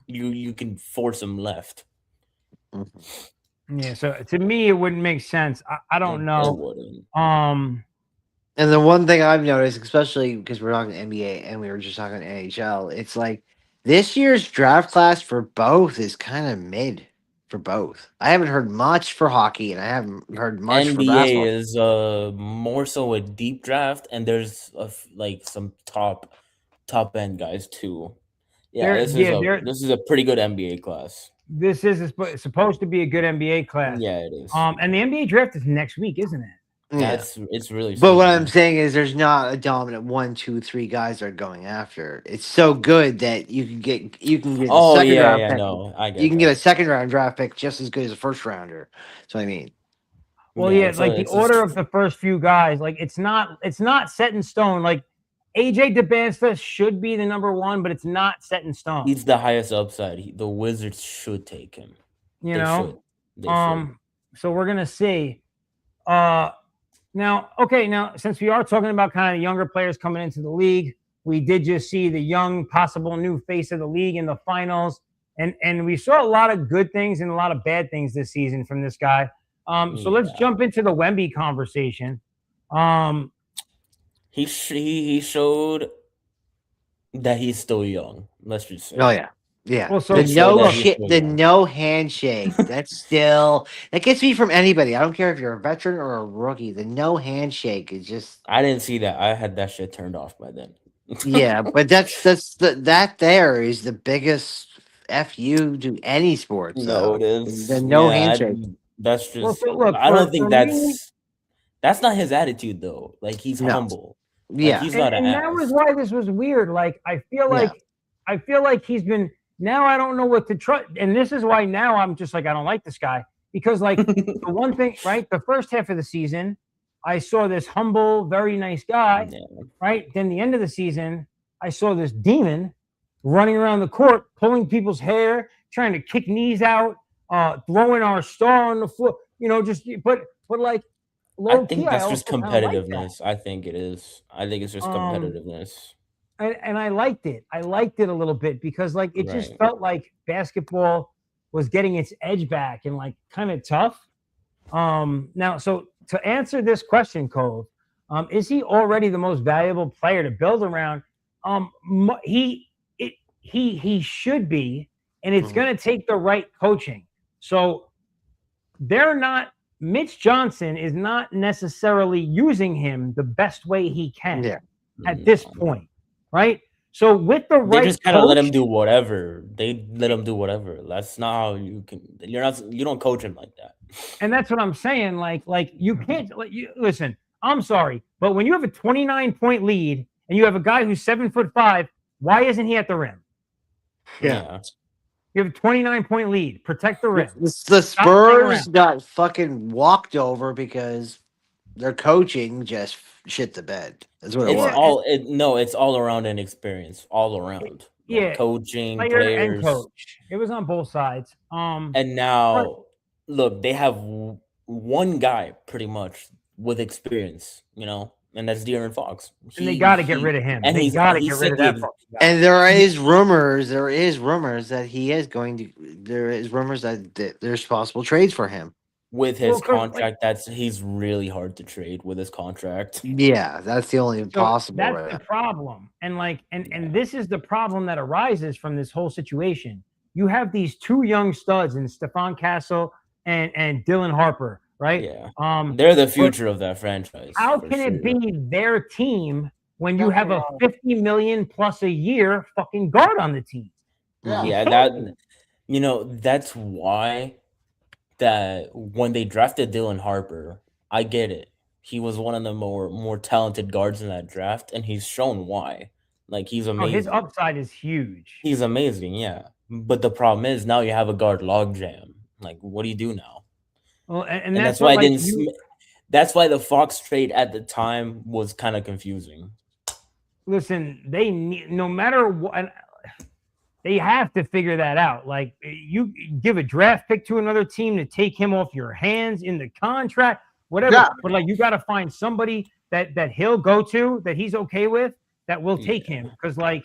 A: you can force him left.
B: Yeah, so to me it wouldn't make sense. I don't know.
C: And the one thing I've noticed, especially because we're talking NBA and we were just talking NHL, it's like this year's draft class for both is kind of mid for both. I haven't heard much for hockey, and I haven't heard much for basketball.
A: NBA is more so a deep draft, and there's like some top end guys too. Yeah, this is a pretty good NBA class.
B: This is supposed to be a good NBA class.
A: Yeah, it is.
B: And the NBA draft is next week, isn't it?
A: It's really.
C: But what I'm saying is, there's not a dominant 1, 2, 3 guys they're going after. It's so good that you can get
A: Oh,
C: a second
A: yeah,
C: round
A: yeah,
C: pick.
A: no, I get
C: You can
A: that.
C: get a second round draft pick just as good as a first rounder. That's what I mean.
B: Well, yeah, like the order of the first few guys, like it's not set in stone. Like AJ DeBansta should be the number 1, but it's not set in stone.
A: He's the highest upside. The Wizards should take him.
B: They should. So we're gonna see. Now, since we are talking about kind of younger players coming into the league, we did just see the young possible new face of the league in the finals, and we saw a lot of good things and a lot of bad things this season from this guy. So let's jump into the Wemby conversation.
A: He showed that he's still young. Let's just say.
C: Oh yeah. Yeah,
B: Well,
C: the
B: so
A: show
C: no
A: that
B: look,
A: he's
C: shit,
A: still
C: the
A: young.
C: no handshake. That gets me from anybody. I don't care if you're a veteran or a rookie. The no handshake is just
A: I didn't see that. I had that shit turned off by then.
C: yeah. But that there is the biggest fu to any sports
A: No,
C: though.
A: it
C: The
A: is.
C: no
A: Yeah,
C: handshake.
A: that's
B: well,
A: just.
B: so look
A: I don't
B: for
A: think
B: me,
A: that's not his attitude though. Like he's
C: No.
A: humble. Like
C: Yeah.
A: he's not an
B: and that was
A: ass.
B: why this was weird. Like
C: Yeah.
B: I feel like he's been now. I don't know what to trust, and this is why now I'm just like I don't like this guy because like the one thing, right? The first half of the season, I saw this humble, very nice guy,
A: Yeah.
B: right? Then the end of the season, I saw this demon running around the court, pulling people's hair, trying to kick knees out, throwing our star on the floor. You know, just but like
A: I
B: low key,
A: think
B: I
A: that's just
B: also kind of like that.
A: competitiveness. I think it is. I think it's just
B: Um,
A: competitiveness.
B: and I liked it. I liked it a little bit because like it just
A: Right.
B: felt like basketball was getting its edge back and like kind of tough. Now, so to answer this question, Cole, is he already the most valuable player to build around? He should be, and it's
C: Mhm.
B: going to take the right coaching. So they're not. Mitch Johnson is not necessarily using him the best way he can
C: Yeah.
B: at this
A: No.
B: point, right? So with the
A: They
B: right
A: just kind of let him
B: coach,
A: do whatever. They let him do whatever. That's not how you can. You're not. You don't coach him like that.
B: and that's what I'm saying. Like you can't like you listen. I'm sorry, but when you have a 29-point lead and you have a guy who's 7'5", why isn't he at the rim?
C: Yeah.
A: Yeah.
B: You have a 29-point lead. Protect the rim.
C: The
B: Stop playing
C: Spurs
B: around.
C: got fucking walked over because their coaching just shit the bed. That's what it
A: It's
B: Yeah,
C: was.
A: all. No, it's all around an experience. All around, like
B: yeah,
A: coaching,
B: player and
A: players,
B: coach. It was on both sides.
A: and
B: But
A: now look, they have one guy pretty much with experience. And that's De'Aaron Fox.
B: and they
A: He
B: got to get
A: he
B: rid of him.
A: and
B: They
A: he's
B: got to get
A: he's
B: rid
A: set
B: of
A: the
B: that
A: ex-
B: fucking guy.
C: And there is rumors that he is going to. There is rumors that there's possible trades for him.
A: with
B: Well,
A: his
B: because like
A: contract. He's really hard to trade with his contract.
C: Yeah, that's the only
B: so
C: possible.
B: that's
C: Right.
B: the problem. And like and
A: Yeah.
B: this is the problem that arises from this whole situation. You have these two young studs in Stephon Castle and Dylan Harper, right?
A: Yeah.
B: Um,
A: They're the
B: but
A: future of that franchise
B: how
A: for
B: can it
A: sure.
B: be their team when you have a 50 million plus a year fucking guard on the team?
A: Yeah,
B: It kills me.
A: that's why that when they drafted Dylan Harper, I get it. He was one of the more talented guards in that draft, and he's shown why. Like he's
B: Oh, his
A: amazing.
B: upside is huge.
A: He's amazing, yeah. But the problem is now you have a guard logjam. Like, what do you do now?
B: Well, and
A: And
B: that's
A: that's why
B: what
A: I
B: like
A: didn't.
B: you
A: That's why the Fox trade at the time was kind of confusing.
B: listen. They need no matter what. They have to figure that out. Like you give a draft pick to another team to take him off your hands in the contract, whatever.
D: Yeah.
B: But like you got to find somebody that he'll go to that he's okay with that will take him because like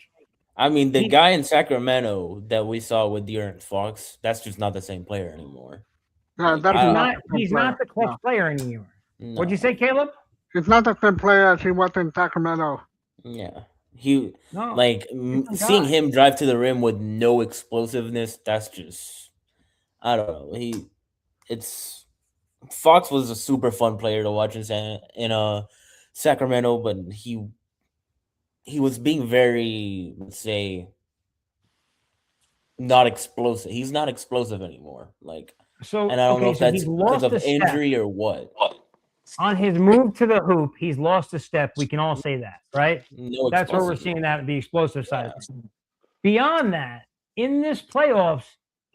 A: I mean, the
B: he,
A: guy in Sacramento that we saw with De'Aaron Fox, that's just not the same player anymore.
D: Yeah,
A: Like,
D: that's
B: he's
A: I,
B: not
D: the
B: he's
D: player.
B: not the clutch
D: No.
B: player anymore. What'd you
A: no,
B: say, Caleb?
D: He's not the same player as he was in Sacramento.
A: yeah, he
B: No,
A: like
B: different
A: seeing
B: guy.
A: him drive to the rim with no explosiveness. That's just I don't know. It's Fox was a super fun player to watch in Sacramento, but he was being very, let's say, not explosive. He's not explosive anymore. Like, and
B: So
A: I don't know
B: okay,
A: if
B: so
A: that's
B: he's
A: because
B: lost
A: of
B: a step
A: injury or what.
B: on his move to the hoop. He's lost a step. We can all say that, right?
A: No
B: That's where we're
A: explosiveness.
B: seeing that the explosive side of
A: Yeah.
B: things. Beyond that, in this playoffs,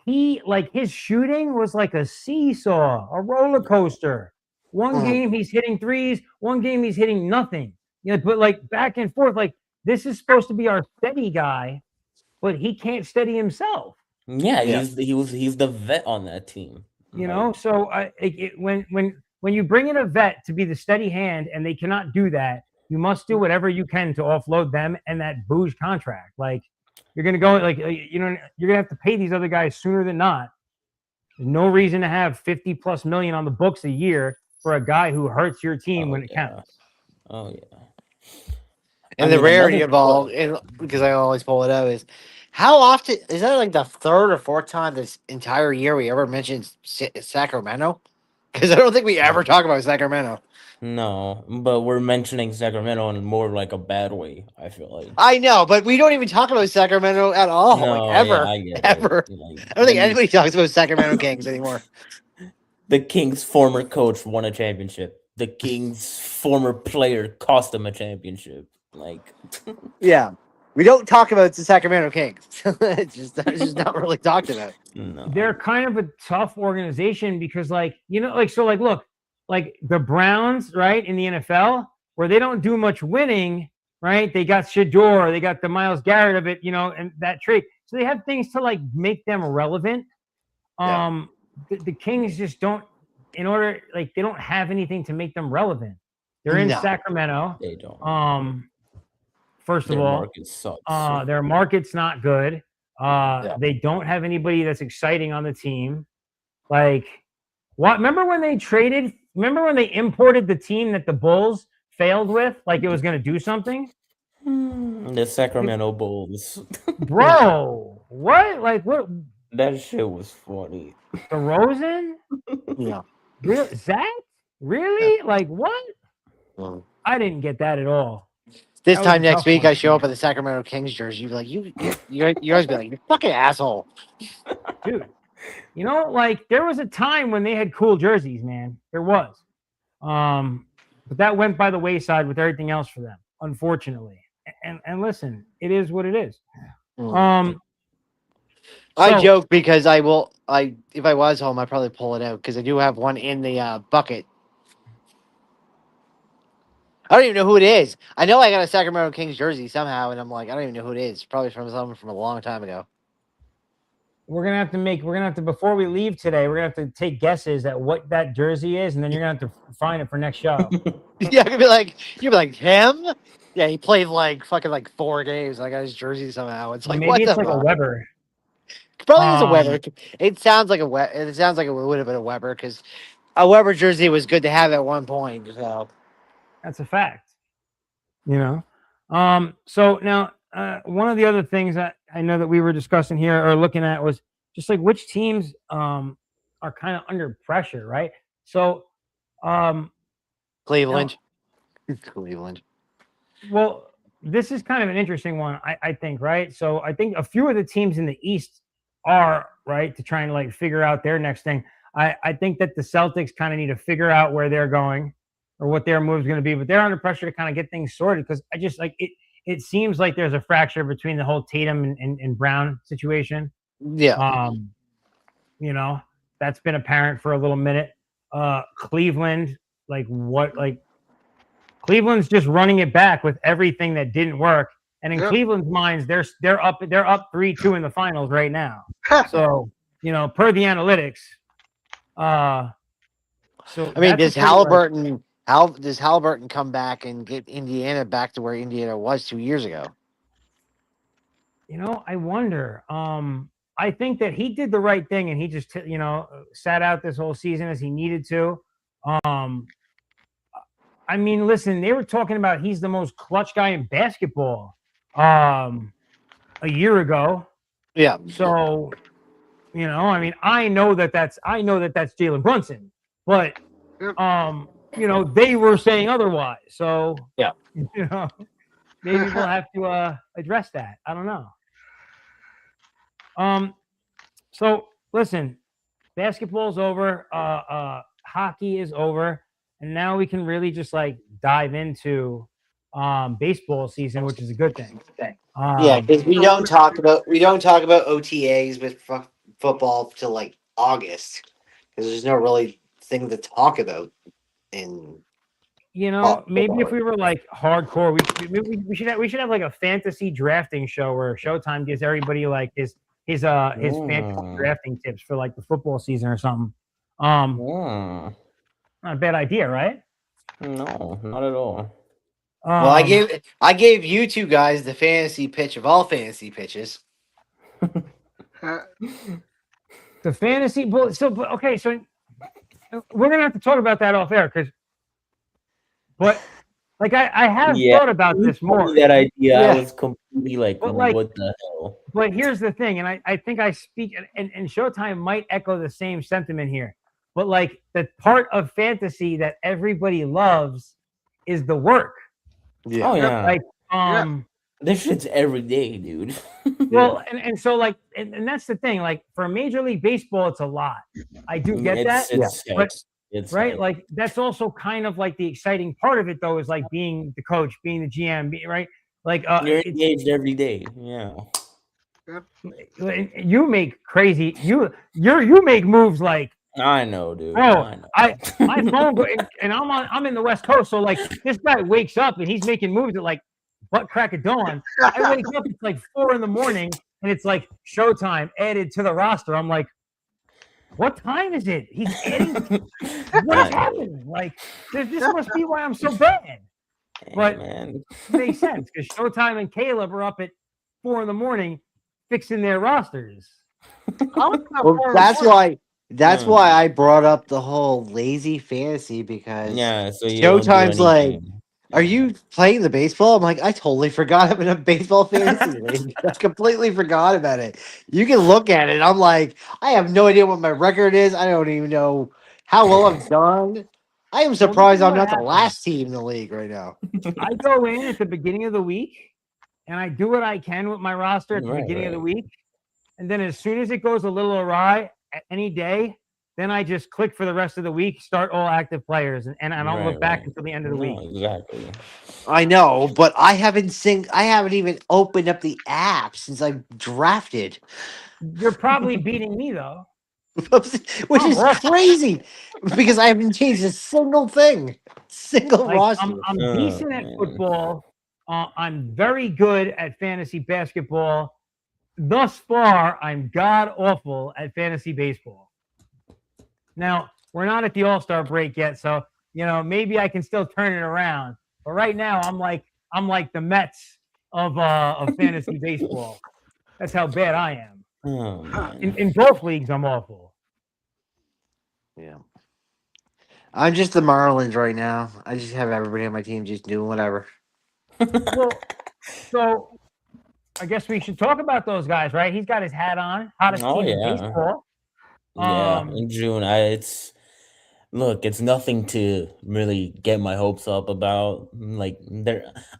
B: he like his shooting was like a seesaw, a roller coaster. One
C: Mhm.
B: game he's hitting threes, one game he's hitting nothing. But like back and forth, like this is supposed to be our steady guy, but he can't steady himself.
A: Yeah,
C: Yeah.
A: he's the vet on that team.
B: So when you bring in a vet to be the steady hand and they cannot do that, you must do whatever you can to offload them and that booge contract. Like you're gonna go like you're gonna have to pay these other guys sooner than not. There's no reason to have 50 plus million on the books a year for a guy who hurts your team
A: Oh
B: when it
A: yeah.
B: counts.
A: Oh yeah.
C: And the rarity of all, and because I always pull it out, is How often is that? Like the third or fourth time this entire year we ever mentioned Sacramento? Because I don't think we ever talk about Sacramento.
A: No, but we're mentioning Sacramento in more like a bad way, I feel like.
C: I know, but we don't even talk about Sacramento at all. Like
A: No, yeah,
C: ever,
A: I get it.
C: ever.
A: Like
C: I don't think anybody talks about Sacramento Kings anymore.
A: the Kings' former coach won a championship. The Kings' former player cost them a championship. Like,
C: Yeah, we don't talk about the Sacramento Kings. it's just not really talked about.
B: They're
A: no.
B: kind of a tough organization because, like, look, like the Browns, right, in the NFL, where they don't do much winning, right? They got Shador, they got the Myles Garrett of it, and that trade. So they have things to like make them relevant.
C: Yeah.
B: The Kings just don't, they don't have anything to make them relevant. They're in
C: No.
B: Sacramento.
A: They don't.
B: First of
A: Their
B: all,
A: market sucks.
B: their market's not good.
C: Yeah.
B: They don't have anybody that's exciting on the team. Like, what? Remember when they traded? Remember when they imported the team that the Bulls failed with? Like it was going to do something?
A: The Sacramento Bulls.
B: Bro, what? Like, what?
A: That shit was funny.
B: DeRozan?
C: Yeah.
B: Real? Zach? Really? Like, what?
C: Mm.
B: I didn't get that at all.
C: This
B: That was
C: time
B: a
C: next
B: tough
C: week,
B: one.
C: I show up in the Sacramento Kings jersey. You'd be like, you guys be like, you fucking asshole.
B: Dude. Like there was a time when they had cool jerseys, man. There was. But that went by the wayside with everything else for them, unfortunately. And listen, it is what it is.
C: Mm.
B: So,
C: I joke because if I was home, I'd probably pull it out because I do have one in the bucket. I don't even know who it is. I know I got a Sacramento Kings jersey somehow, and I'm like, I don't even know who it is. Probably from someone from a long time ago.
B: we're gonna have to before we leave today, we're gonna have to take guesses at what that jersey is, and then you're gonna have to find it for next show.
C: Yeah, you'd be like him. Yeah, he played like fucking like 4 games. I got his jersey somehow. It's like
B: Maybe
C: what
B: it's
C: the
B: like a
C: fuck?
B: Weber.
C: Probably is a Weber. It sounds like It sounds like it would have been a Weber because a Weber jersey was good to have at one point. So
B: That's a fact. So now one of the other things that I know that we were discussing here or looking at was just like which teams are kind of under pressure, right? So
C: Cleveland, Cleveland.
B: well, this is kind of an interesting one, I think, right? So I think a few of the teams in the East are right to try and like figure out their next thing. I think that the Celtics kind of need to figure out where they're going or what their move is going to be, but they're under pressure to kind of get things sorted because I just like it. It seems like there's a fracture between the whole Tatum and Brown situation.
C: Yeah.
B: That's been apparent for a little minute. Cleveland, Cleveland's just running it back with everything that didn't work. And in Cleveland's minds, they're up 3-2 in the finals right now. So, per the analytics. So
C: I mean, does Halliburton come back and get Indiana back to where Indiana was 2 years ago?
B: I wonder. I think that he did the right thing and he just sat out this whole season as he needed to. I mean, listen, they were talking about he's the most clutch guy in basketball a year ago.
C: Yeah.
B: So, I mean, I know that that's Jalen Brunson, but they were saying otherwise. So
C: yeah,
B: maybe we'll have to address that. I don't know. So listen, basketball's over. Hockey is over. And now we can really just like dive into baseball season, which is a good thing.
C: Yeah, because we don't talk about OTAs with football till like August because there's no really thing to talk about in.
B: Maybe if we were like hardcore, we should have like a fantasy drafting show where Showtime gives everybody like his fantasy drafting tips for like the football season or something. Not a bad idea, right?
A: No, not at all.
C: Well, I gave you two guys the fantasy pitch of all fantasy pitches.
B: The fantasy, okay, so we're gonna have to talk about that off air, but Like I have
A: Yeah,
B: thought about
A: you
B: this
A: told
B: more.
A: me that idea. I
C: Yeah.
A: was completely like,
B: But like,
A: what the hell?
B: but here's the thing, and I think I speak, and Showtime might echo the same sentiment here. But like the part of fantasy that everybody loves is the work.
A: Oh
C: Yeah.
A: yeah,
B: Like,
D: Yeah.
A: this shit's every day, dude.
C: Yeah.
B: well, and so like, and that's the thing. Like for Major League Baseball, it's a lot. I do get that,
C: Yeah.
A: It's
B: but
A: heck. It's
B: right,
A: heck.
B: like that's also kind of like the exciting part of it, though, is like being the coach, being the GM, right? Like,
A: You're
B: it's
A: engaged every day. Yeah.
B: you make crazy you make moves like,
A: I know, dude.
B: bro,
A: I know.
B: I my phone go, and I'm in the West Coast, so like this guy wakes up and he's making moves at like butt crack of dawn. I wake up, it's like 4 a.m, and it's like Showtime added to the roster. I'm like, what time is it? He's adding. What is
A: I know.
B: happening? Like this must be why I'm so bad.
A: Hey,
B: But
A: man.
B: it makes sense because Showtime and Caleb are up at 4 a.m. fixing their rosters.
D: I was up
C: Well,
D: for
C: that's
A: Mm.
C: why I brought up the whole lazy fantasy because
A: Yeah, so you don't do
C: Showtime's like,
A: anything.
C: "Are you playing the baseball?" I'm like, "I totally forgot I'm in a baseball fantasy league. I completely forgot about it." You can look at it. I'm like, I have no idea what my record is. I don't even know how well I've done. I am
B: Well, this
C: surprised
B: is
C: I'm
B: what
C: not the
B: happens.
C: last team in the league right now.
B: I go in at the beginning of the week and I do what I can with my roster at the
A: Right,
B: beginning of the
A: right.
B: week. And then as soon as it goes a little awry any day, then I just click for the rest of the week, start all active players, and I don't
A: Right,
B: look back
A: right.
B: until the end of the
A: No,
B: week.
A: exactly.
C: I know, but I haven't even opened up the app since I drafted.
B: You're probably beating me though.
C: Which
B: I'm
C: is
B: awful.
C: crazy because I haven't changed a single thing, single
B: Like
C: roster.
B: I'm
A: Oh,
B: decent at
A: man.
B: football. I'm very good at fantasy basketball. Thus far, I'm god awful at fantasy baseball. Now we're not at the All-Star break yet, so maybe I can still turn it around. But right now, I'm like the Mets of fantasy baseball. That's how bad I am.
A: Oh, man.
B: In both leagues, I'm awful.
C: Yeah, I'm just the Marlins right now. I just have everybody on my team just doing whatever.
B: Well, so I guess we should talk about those guys, right? He's got his hat on, hottest
A: Oh,
B: team in
A: yeah.
B: baseball.
A: Yeah,
B: Um,
A: in June, look, it's nothing to really get my hopes up about. Like,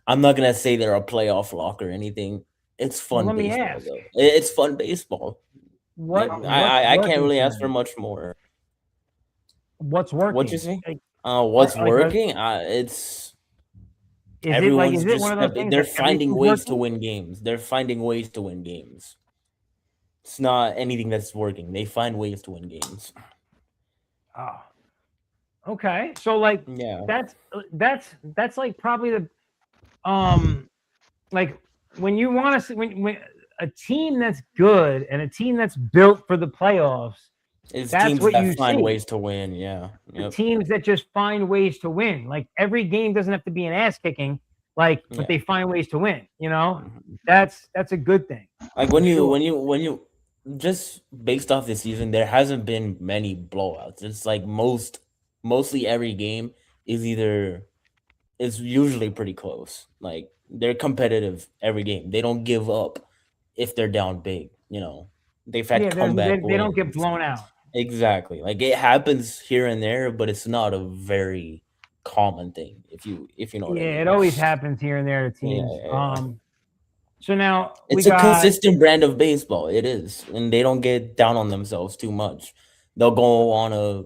A: I'm not gonna say they're a playoff lock or anything. It's
B: well,
A: fun
B: let me
A: baseball,
B: ask,
A: though. It's fun baseball. Like,
B: what's
A: I can't
B: working
A: really
B: for
A: ask for
B: them?
A: much more.
B: What's
A: What you
B: working?
A: say?
B: Like,
A: What's
B: like,
A: working? It's
B: is
A: everyone's
B: it one
A: just
B: of those things
A: they're
B: that every
A: finding
B: team's
A: ways to
B: working?
A: win games. They're finding ways to win games. It's not anything that's working. They find ways to win games.
B: Oh, okay. So like
A: Yeah.
B: that's like probably the like when you want to when a team that's good and a team that's built for the playoffs,
A: It's
B: that's
A: teams
B: what
A: that
B: you
A: find
B: see.
A: ways to win. Yeah.
B: The
A: Yep.
B: teams that just find ways to win. Like every game doesn't have to be an ass kicking, but
A: Yeah.
B: they find ways to win.
A: Mhm.
B: That's a good thing.
A: Like
B: For sure.
A: when you just based off this season, there hasn't been many blowouts. It's like mostly every game is usually pretty close. Like they're competitive every game. They don't give up if they're down big. They've had
B: Yeah,
A: comeback
B: they don't get
A: wins.
B: blown out.
A: Exactly. Like it happens here and there, but it's not a very common thing. If you know what I
B: Yeah, it
A: mean.
B: always happens here and there to
A: Yeah,
B: teams.
A: yeah, yeah.
B: So now we
A: It's a
B: got
A: consistent brand of baseball. It is, and they don't get down on themselves too much. They'll go on a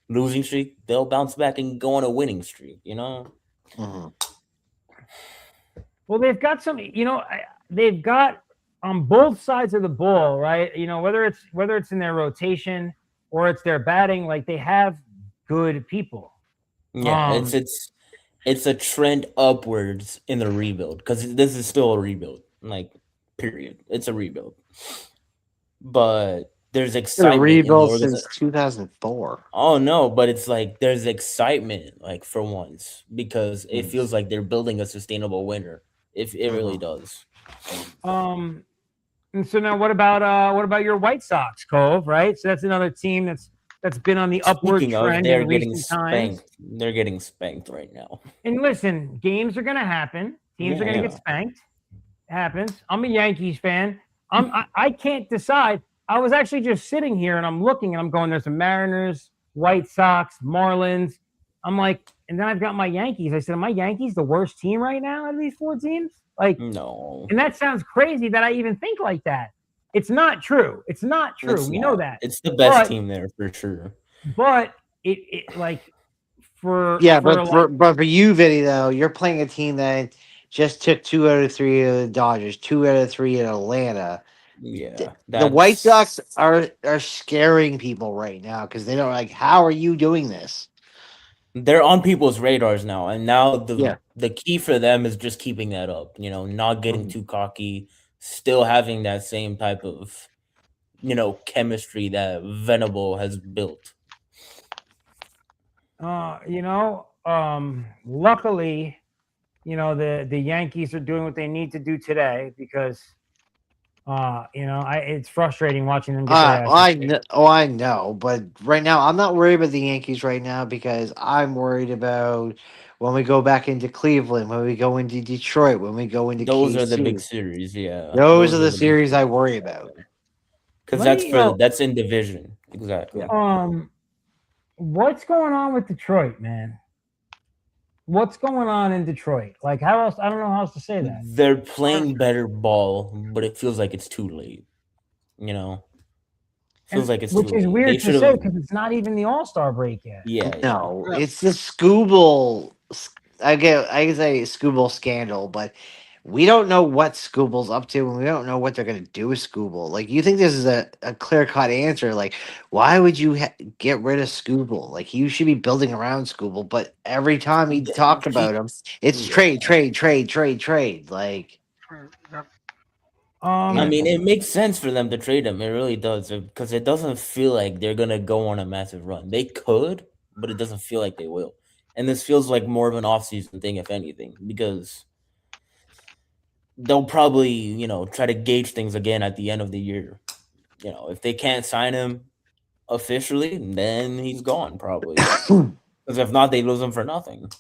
A: losing streak. They'll bounce back and go on a winning streak.
C: Mhm.
B: well, they've got they've got on both sides of the ball, right? Whether it's in their rotation or it's their batting, like they have good people.
A: Yeah, it's
B: Um,
A: it's it's a trend upwards in the rebuild because this is still a rebuild. Like, period. It's a rebuild, but there's
C: Been a
A: excitement in the
C: rebuild
A: organization.
C: since 2004.
A: Oh no, but it's like there's excitement, like for once, because it feels like they're building a sustainable winner. If it really
C: Mhm.
A: does.
B: and so now what about your White Sox, Cove? Right, so that's another team that's that's been on the upward
A: Speaking of,
B: trend
A: they're
B: in
A: getting
B: recent times.
A: spanked. They're getting spanked right now.
B: And listen, games are going to happen. Teams are going to get spanked. It happens. I'm a Yankees fan. I can't decide. I was actually just sitting here and I'm looking and I'm going, there's the Mariners, White Sox, Marlins. I'm like, and then I've got my Yankees. I said, are my Yankees the worst team right now out of these 4 teams? Like,
A: No,
B: and that sounds crazy that I even think like that. It's not true. It's not true.
A: it's
B: We
A: not.
B: know that.
A: It's the best
B: But-
A: team there for sure.
B: But it like for
C: but for you, Vinny, though, you're playing a team that just took 2 out of 3 of the Dodgers, 2 out of 3 in Atlanta.
A: Yeah,
C: The White Sox are scaring people right now because they don't like. How are you doing this?
A: They're on people's radars now, and now
C: Yeah.
A: the key for them is just keeping that up. You know, not getting
C: Mhm.
A: too cocky, still having that same type of chemistry that Venable has built.
B: luckily, the Yankees are doing what they need to do today because it's frustrating watching them get their ass kicked.
C: I know, but right now I'm not worried about the Yankees right now because I'm worried about when we go back into Cleveland, when we go into Detroit, when we go into
A: Those are the big
C: KC.
A: series, yeah.
C: Those are the
A: big
C: series I worry about.
A: because
B: Let me,
A: that's in division exactly.
B: What's going on with Detroit, man? What's going on in Detroit? Like, how else? I don't know how else to say that.
A: They're playing better ball, but it feels like it's too late. Feels like it's
B: which
A: too
B: is
A: late.
B: weird
A: They
B: to
A: should've-
B: say because it's not even the All-Star break yet.
A: Yeah,
C: No, it's the Scooble. I can say Scooble scandal, but we don't know what Scooble's up to, and we don't know what they're gonna do with Scooble. Like, you think this is a clear cut answer? Like, why would you get rid of Scooble? Like, you should be building around Scooble, but every time he talked about him, it's
A: Yeah.
C: trade. Like,
D: Yep.
A: I mean, it makes sense for them to trade him. It really does because it doesn't feel like they're gonna go on a massive run. They could, but it doesn't feel like they will. And this feels like more of an offseason thing, if anything, because they'll probably, try to gauge things again at the end of the year. If they can't sign him officially, then he's gone probably. Because if not, they lose him for nothing.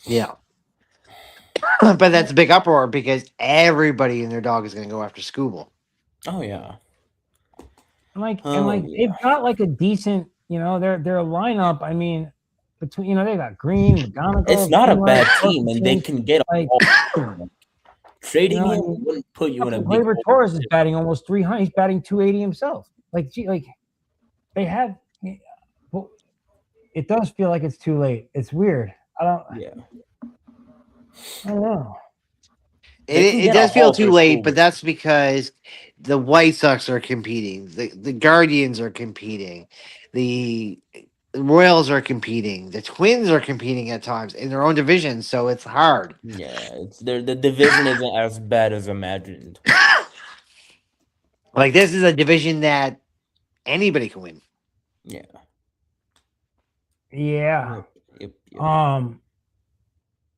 C: yeah. But that's a big uproar because everybody and their dog is gonna go after Scooble.
A: Oh yeah.
B: They've got like a decent, their lineup. I mean, between they got Green, McGonagall.
A: It's not a bad
B: Kinlaw,
A: team, and they can get
B: like,
A: trading him wouldn't put you in a big
B: Gleyber Torres is batting almost 300. He's batting 280 himself. They have. Well, it does feel like it's too late. It's weird. I don't know.
C: It does feel too late, but that's because the White Sox are competing, the Guardians are competing, the Royals are competing, the Twins are competing at times in their own division, so it's hard.
A: Yeah, the division isn't as bad as imagined.
C: Like, this is a division that anybody can win.
A: Yeah.
B: Yeah.
A: Yep.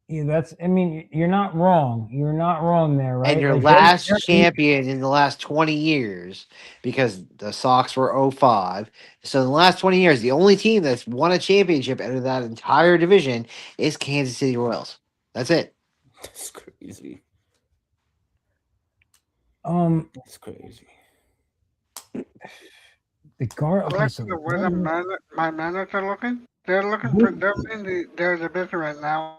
B: Yeah, I mean, you're not wrong. You're not wrong there, right?
C: And your
B: Like,
C: last
B: they're-
C: champion in the last 20 years, because the Sox were 05. So in the last 20 years, the only team that's won a championship out of that entire division is Kansas City Royals. That's it.
A: That's crazy. That's crazy.
B: The guard. Okay,
D: Like
B: so
D: where my manager looking? They're looking for they're in their division right now.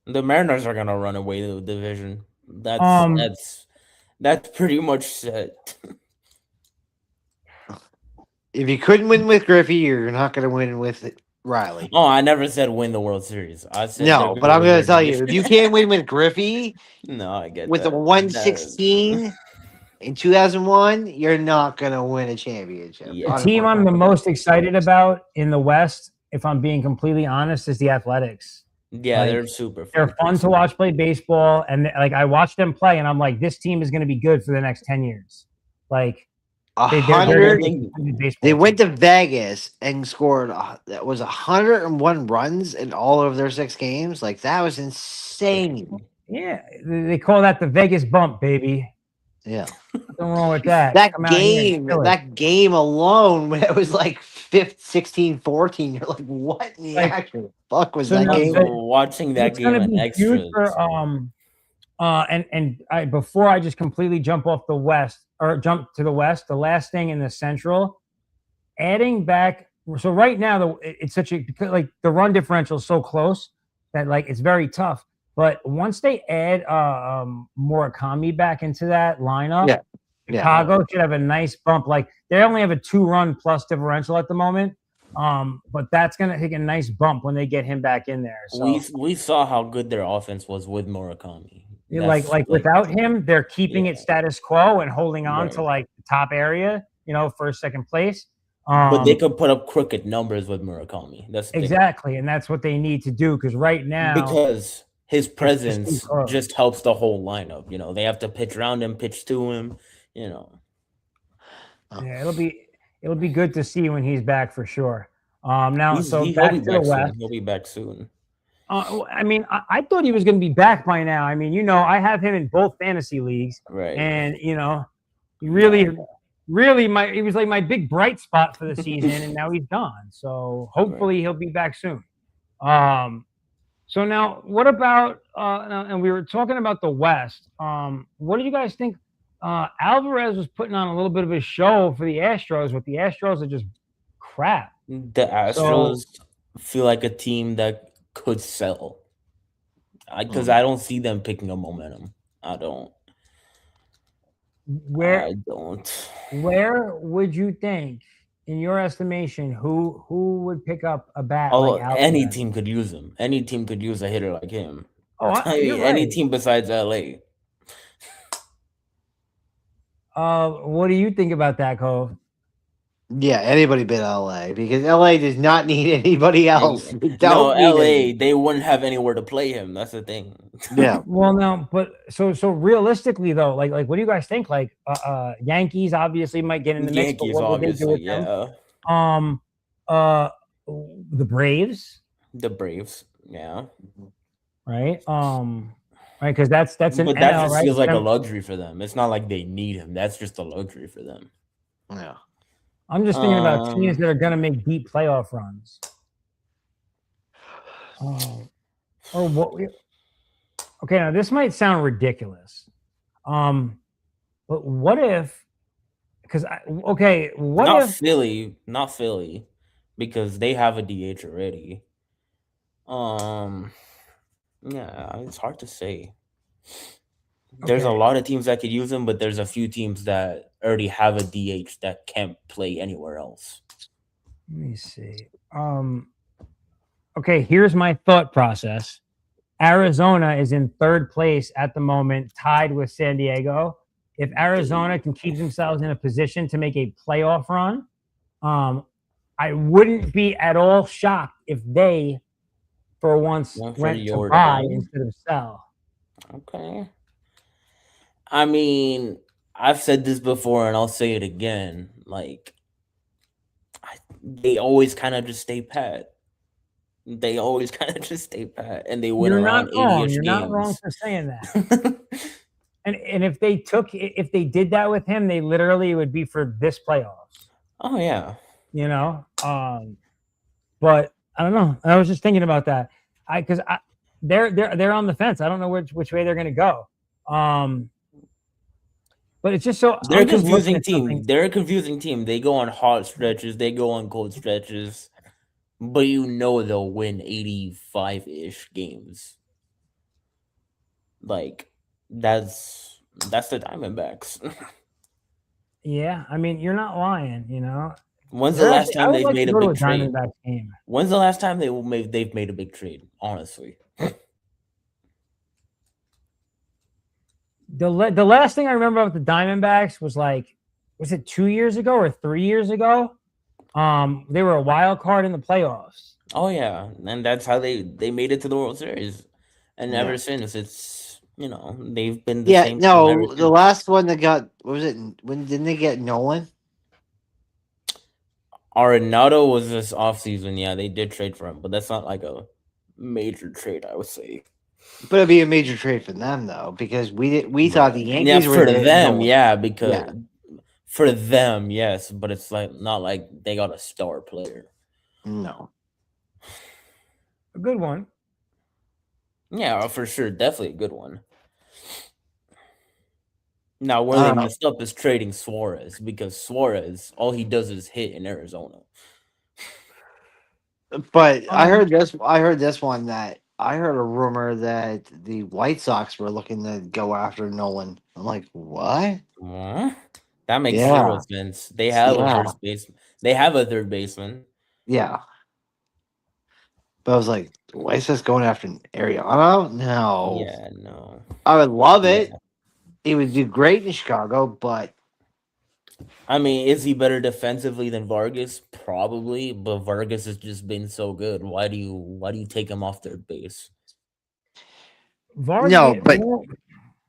A: The Mariners are gonna run away the division. That's pretty much set.
C: If you couldn't win with Griffey, you're not going to win with Riley.
A: Oh, I never said win the World Series. I said
C: No, but I'm going to tell you, if you can't win with Griffey
A: no, I get
C: with
A: that.
C: a 116 in 2001, you're not going to win a championship.
A: Yeah.
B: the team I'm the most excited about in the West, if I'm being completely honest, is the Athletics.
A: Yeah,
B: Like,
A: they're super fun.
B: They're fun to watch play baseball, and I watch them play, and I'm like, this team is going to be good for the next 10 years. Like, they're
C: 100.
B: baseball
C: They went
B: team.
C: to Vegas and scored. That was 101 runs in all of their 6 games. Like, that was insane.
B: Yeah, they call that the Vegas bump, baby.
C: Yeah,
B: Nothing wrong with that.
C: that
B: Come out here and
C: game.
B: kill it.
C: That game alone, it was like 16-14. You're like, what in the
B: Like,
C: actual fuck was
B: so
C: that
B: now
C: game?
A: Watching that
B: it's
A: game
B: gonna
A: in
B: be huge
A: extras.
B: for and I before I just completely jump off the west or jump to the west, the last thing in the central, adding back. So right now, it's such a because like the run differential is so close that like it's very tough. But once they add Murakami back into that lineup,
C: Yeah. Yeah.
B: Chicago should have a nice bump. Like they only have a 2-run plus differential at the moment. But that's gonna take a nice bump when they get him back in there. So
A: We saw how good their offense was with Murakami.
B: like without him, they're keeping
A: Yeah.
B: it status quo and holding on
A: Right.
B: to like the top area, first, second place.
A: But they could put up crooked numbers with Murakami. That's the thing.
B: Exactly, and that's what they need to do because right now,
A: Because his
B: just too
A: presence
B: close.
A: just helps the whole lineup. They have to pitch around him, pitch to him.
B: yeah, it'll be good to see when he's back for sure. Now,
A: He'll be
B: back to the
A: back
B: West.
A: soon. He'll be back soon.
B: I mean, I thought he was going to be back by now. I mean, I have him in both fantasy leagues,
A: Right.
B: and he really he was like my big bright spot for the season, and now he's gone. So hopefully he'll be back soon. So now, what about and we were talking about the West. What do you guys think? Alvarez was putting on a little bit of a show for the Astros, but the Astros are just crap.
A: The Astros feel like a team that could sell. Because I don't see them picking up momentum. I don't.
B: Where would you think, in your estimation, who would pick up a bat like Alvarez?
A: Any team could use him. Any team could use a hitter like him.
B: You're
A: any
B: right.
A: team besides LA.
B: What do you think about that, Cove?
C: Yeah, anybody but LA because LA does not need anybody else.
A: No, LA, they wouldn't have anywhere to play him. That's the thing.
C: Yeah.
B: Well, no, but so realistically though, like what do you guys think? Like, Yankees obviously might get in the mix.
A: Yankees,
B: but what would they do with them? The Braves.
A: The Braves, yeah.
B: Right. Right, because that's an
A: but that
B: NL,
A: just
B: right?
A: feels like a luxury for them. It's not like they need him. That's just a luxury for them.
C: Yeah.
B: I'm just thinking about teams that are going to make deep playoff runs. Or what? Okay, now this might sound ridiculous, but what if? Because
A: not Philly, because they have a DH already. Yeah, it's hard to say. There's a lot of teams that could use him, but there's a few teams that already have a DH that can't play anywhere else.
B: Let me see. Okay, here's my thought process. Arizona is in third place at the moment, tied with San Diego. If Arizona can keep themselves in a position to make a playoff run, I wouldn't be at all shocked if they, for once, went to buy instead of sell.
A: Okay. I mean, I've said this before, and I'll say it again. Like, they always kind of just stay pat. And they win around 80-ish games.
B: You're not wrong for saying that. and if they did that with him, they literally would be for this playoffs.
A: Oh yeah.
B: But I don't know. I was just thinking about that. Because they're on the fence. I don't know which way they're going to go. But it's just so
A: they're a confusing team. They're a confusing team. They go on hot stretches. They go on cold stretches. But they'll win 85-ish games. Like, that's the Diamondbacks.
B: Yeah, I mean, you're not lying,
A: When's the last time they've made a big trade?
B: Game.
A: When's the last time they've made a big trade? Honestly.
B: The last thing I remember about the Diamondbacks was it 2 years ago or 3 years ago? They were a wild card in the playoffs.
A: Oh yeah, and that's how they made it to the World Series, and ever since it's they've been the same.
C: No, the last one that got what was it? When didn't they get Nolan?
A: Arenado was this offseason. Yeah, they did trade for him, but that's not like a major trade, I would say.
C: But it'd be a major trade for them though, because we thought the Yankees
A: were
C: for
A: them,
C: Nolan.
A: yeah, because For them, yes, but it's like not like they got a star player.
C: No.
B: A good one.
A: Yeah, for sure, definitely a good one. Now, where
C: I
A: they
C: don't know.
A: messed up is trading Suarez because Suarez, all he does is hit in Arizona.
C: But I
B: Um,
C: heard this. I heard this one that I heard a rumor that the White Sox were looking to go after Nolan. I'm like, what?
A: Huh? That makes zero
C: Yeah,
A: sense. They have a
C: yeah,
A: first base. They have a third baseman.
C: yeah. But I was like, the White Sox going after Ariano? No,
A: Yeah, no.
C: I would love
A: Yeah.
C: it. He would do great in Chicago, but
A: I mean, is he better defensively than Vargas? Probably, but Vargas has just been so good. Why do you take him off third base?
C: no,
B: Vargas,
C: but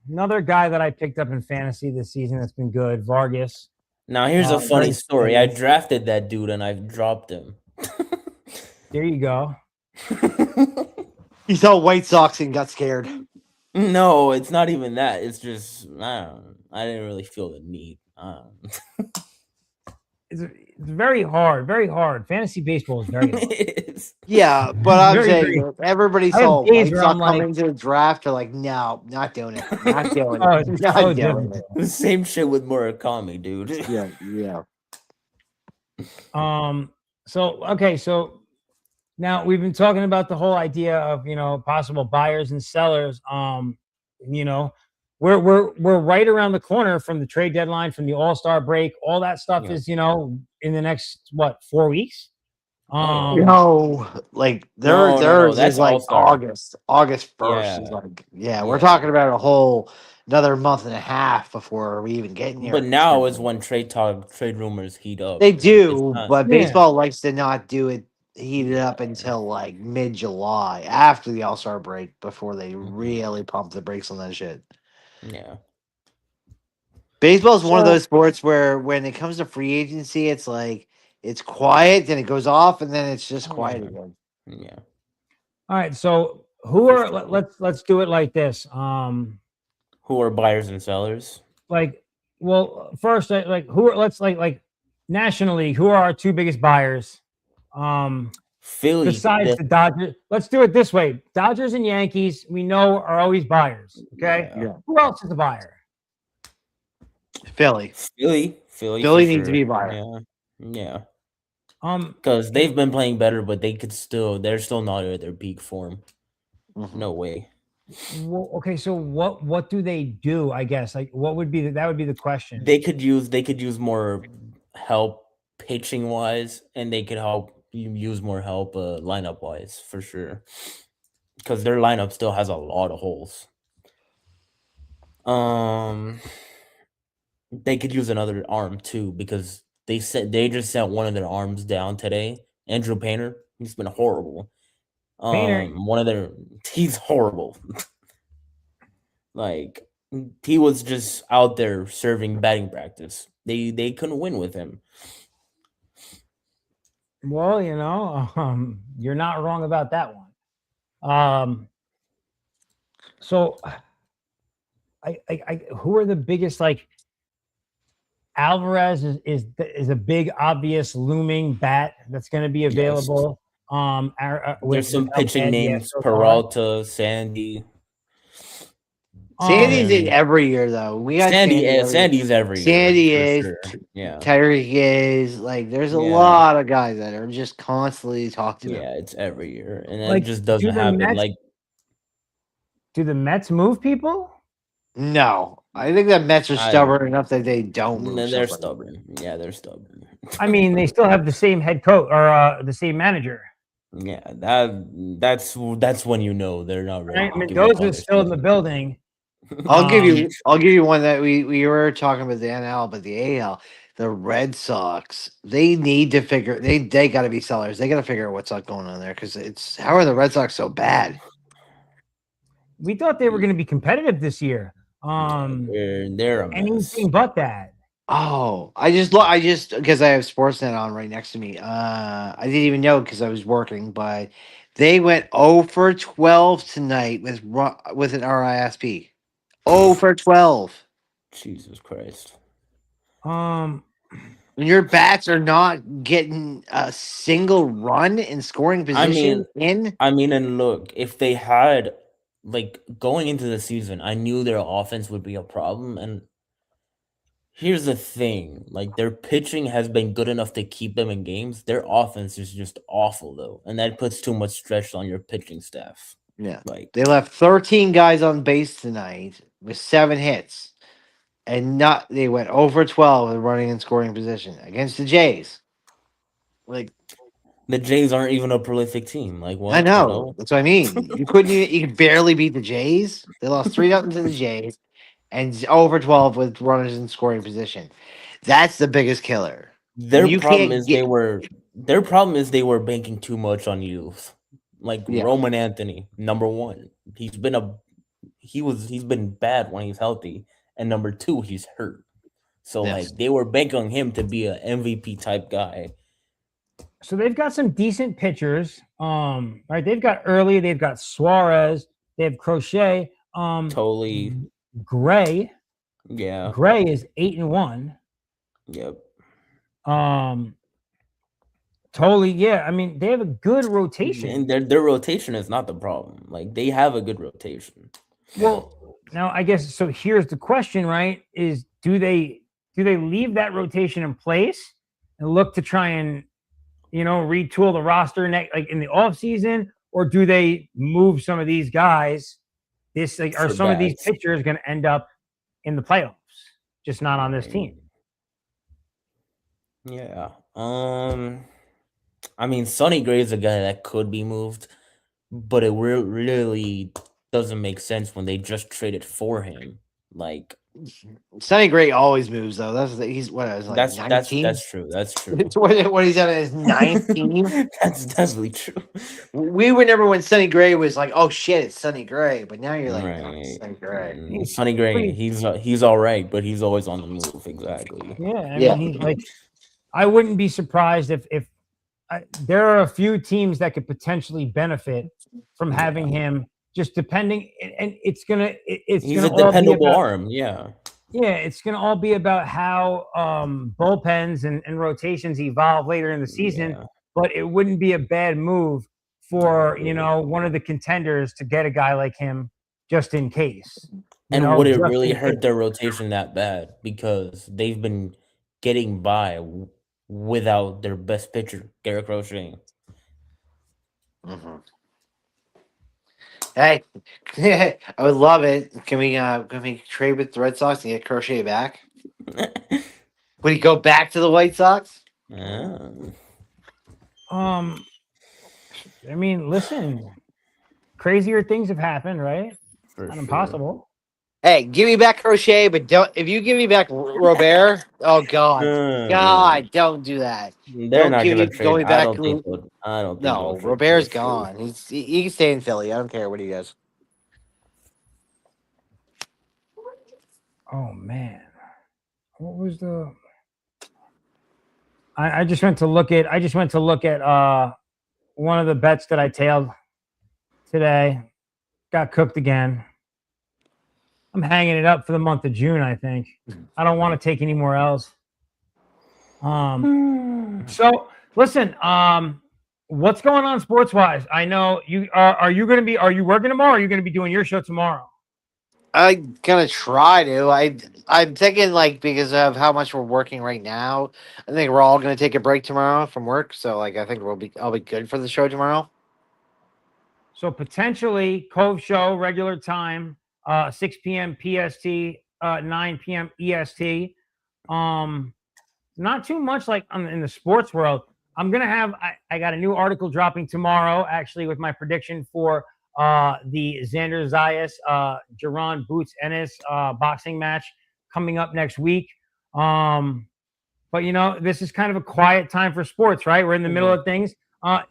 B: another guy that I picked up in fantasy this season that's been good. Vargas,
A: Now here's a funny
B: very
A: story. I
B: steady.
A: drafted that dude and I've dropped him.
B: There you go.
C: he saw White Sox and got scared.
A: No, it's not even that. It's just I didn't really feel the need.
B: It's very hard, very hard. Fantasy baseball is very hard.
A: It is.
C: Yeah, but I'm
B: Very,
C: saying
B: very.
C: that everybody
B: I have
C: saw
B: days
C: White
B: where I'm
C: Sox come
B: like,
C: into the draft. They're like, no, not doing it, not doing
B: oh,
C: it,
B: it's so
C: not doing
B: difficult.
C: it.
A: The same shit with Murakami, dude.
C: Yeah, yeah.
B: So okay, so now we've been talking about the whole idea of possible buyers and sellers. You know, we're right around the corner from the trade deadline, from the All-Star break. All that stuff
A: Yeah.
B: is in the next 4 weeks.
A: Oh yeah.
C: No, like
A: No.
C: theirs is
A: That's All
C: like
A: Star.
C: August 1st is
A: Yeah.
C: like we're
A: Yeah.
C: talking about a whole another month and a half before we even get
A: But
C: near.
A: now is when trade rumors heat up.
C: They
A: It's
C: do,
A: not.
C: but
B: Yeah.
C: baseball likes to not do it heated up
A: Yeah.
C: until like mid July after the All Star break before they
A: Hmm.
C: really pump the brakes on that shit.
A: Yeah.
C: Baseball is one of
B: So
C: those sports where when it comes to free agency, it's like it's quiet, then it goes off, and then it's just quiet
A: Yeah.
C: again.
A: Yeah.
B: all right, so who
A: For
B: are
A: sure.
B: let's do it like this.
A: Who are buyers and sellers?
B: Like, well, first, like who are let's like National League. Who are our two biggest buyers?
A: Philly.
B: Besides the Dodgers, let's do it this way: Dodgers and Yankees, we know are always buyers. Okay,
A: Yeah.
B: who else is a buyer?
C: Philly.
A: Philly for
C: Philly needs to
A: sure.
C: be a buyer.
A: Yeah. Yeah.
B: Um,
A: Because they've been playing better, but they're still not at their peak form.
C: Mhm.
A: No way.
B: well, okay, so what do they do? I guess like what would be that would be the question.
A: They could use more help pitching wise, and they could help use more help lineup wise for sure. Because their lineup still has a lot of holes. Um, they could use another arm too because they just sent one of their arms down today. Andrew Painter, he's been horrible.
B: Painter,
A: One of their he's horrible. Like he was just out there serving batting practice. They couldn't win with him.
B: well, you're not wrong about that one. So who are the biggest like Alvarez is a big obvious looming bat that's going to be
A: Yes.
B: available.
A: There's
B: With
A: some
B: how
A: pitching
B: bad he is
A: names:
B: so far.
A: Peralta, Sandy.
C: Sandy's in
A: Um,
C: every year though. We got Sandy every year.
A: Sandy's every year
C: Sandy
A: for
C: is,
A: sure. Yeah,
C: Tyreek is. Like, there's a
A: yeah,
C: lot of guys that are just constantly talked about.
A: yeah. It's every year, and it
B: Like,
A: just doesn't happen. Like,
B: do the Mets move people?
C: No, I think that Mets are
A: I
C: stubborn enough that they don't move
A: they're
C: somebody.
A: stubborn. Yeah, they're stubborn.
B: I mean, they still have the same head coach or the same manager.
A: Yeah, that's when you know they're not ready
B: Right?
A: to give up on
B: Mendoza's
A: their
B: still in the
A: season.
B: building.
C: I'll give
B: Um,
C: you one that we were talking about the NL, but the AL, the Red Sox, they need to figure they got to be sellers. They got to figure out what's going on there because it's how are the Red Sox so bad?
B: we thought they were going to be competitive this year.
A: They're a mess.
B: Anything but that.
C: Oh, I just because I have Sportsnet on right next to me. I didn't even know because I was working, but they went 0 for 12 tonight with an RISP. 0 for 12.
A: Jesus Christ.
C: When your bats are not getting a single run in scoring
A: I mean,
C: position in.
A: and look, if they had like going into the season, I knew their offense would be a problem, and here's the thing, like their pitching has been good enough to keep them in games. Their offense is just awful though, and that puts too much stress on your pitching staff.
C: Yeah.
A: Like
C: They left 13 guys on base tonight with 7 hits. And not they went over 12 with running and scoring position against the Jays. Like
A: the Jays aren't even a prolific team. Like
C: I
A: what?
C: know. That's what I mean. You could barely beat the Jays. They lost 3-0 to the Jays and over 12 with runners in scoring position. That's the biggest killer. When
A: Their
C: you
A: problem
C: can't
A: is
C: get
A: they were banking too much on youth. Like
C: yeah,
A: Roman Anthony, number 1. He's been bad when he's healthy, and number 2, he's hurt. So
C: yes.
A: like they were banking on him to be a MVP type guy.
B: So they've got some decent pitchers. Right. They've got Early, they've got Suarez, they have Crochet.
A: Totally.
B: Gray.
A: Yeah.
B: Gray is 8-1.
A: Yep.
B: Totally, yeah. I mean, they have a good rotation.
A: And their rotation is not the problem. Like they have a good rotation.
B: Well, now I guess so. Here's the question, right? Is do they leave that rotation in place and look to try and retool the roster like in the off season, or do they move some of these guys? Are
A: For
B: some of these
A: bats.
B: pitchers going to end up in the playoffs? Just not on this team.
A: Yeah. I mean, Sonny Gray is a guy that could be moved, but it really doesn't make sense when they just traded for him. Like
C: Sonny Gray always moves though. He's what I was like
A: that's
C: 19.
A: true. That's true.
C: It's what he's at his 19.
A: That's definitely true.
C: We remember when Sonny Gray was like, "Oh shit, it's Sonny Gray," but now you're like, "No, it's
A: Right.
C: Sonny Gray."
A: Sonny Gray, he's all right, but he's always on the move. Exactly.
B: Yeah, I
C: Yeah.
B: mean, he's like, I wouldn't be surprised if there are a few teams that could potentially benefit from having him. Just depending, and it's
A: He's
B: gonna
A: a
B: all be
A: dependable
B: about,
A: arm. Yeah.
B: yeah, it's gonna all be about how bullpens and rotations evolve later in the season.
A: Yeah.
B: But it wouldn't be a bad move for one of the contenders to get a guy like him just in case.
A: And would it
B: just
A: really
B: in
A: hurt
B: case.
A: their rotation that bad? Because they've been getting by without their best pitcher, Garrett Crochet.
C: Mm-hmm. Hey, I would love it. Can we trade with the Red Sox and get Crochet back? Would he go back to the White Sox?
B: I mean, listen, crazier things have happened, right?
A: For
B: Not
A: sure.
B: impossible.
C: Hey, give me back Crochet, but don't. If you give me back Robert, oh God, God, don't do that.
A: They're
C: Don't
A: not
C: give
A: gonna
C: me
A: trade.
C: going
A: I
C: back.
A: don't think. I don't think they'll
C: No,
A: trade
C: Robert's
A: Crochet.
C: gone. He can stay in Philly. I don't care what he does.
B: Oh man, what was the? I just went to look at. One of the bets that I tailed today. Got cooked again. I'm hanging it up for the month of June. I think I don't want to take any more L's. So listen. What's going on sports wise? I know you are you working tomorrow? Or are you going to be doing your show tomorrow?
C: I'm gonna try to. I'm thinking like because of how much we're working right now. I think we're all gonna take a break tomorrow from work. So like I think I'll be good for the show tomorrow.
B: So potentially Cove Show regular time, 6 p.m. PST, 9 p.m. EST. Not too much like in the sports world. I'm gonna have. I got a new article dropping tomorrow, actually, with my prediction for the Xander Zayas, Jaron Boots Ennis boxing match coming up next week. But this is kind of a quiet time for sports, right? We're in the middle of things.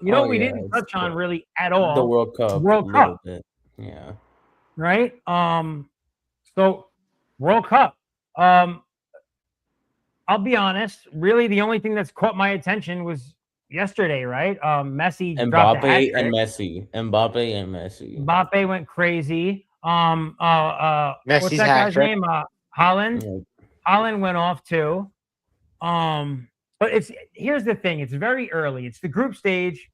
B: We didn't touch on really at all
A: the World Cup.
B: World Cup,
A: bit. Yeah.
B: right? So World Cup. I'll be honest. Really, the only thing that's caught my attention was yesterday, right? Messi dropped a hat trick.
A: Mbappe and Messi.
B: Mbappe went crazy. What's
C: Messi's
B: that
C: hat
B: guy's
C: trick.
B: name? Holland.
A: Yeah.
B: Holland went off too. But here's the thing: it's very early. It's the group stage.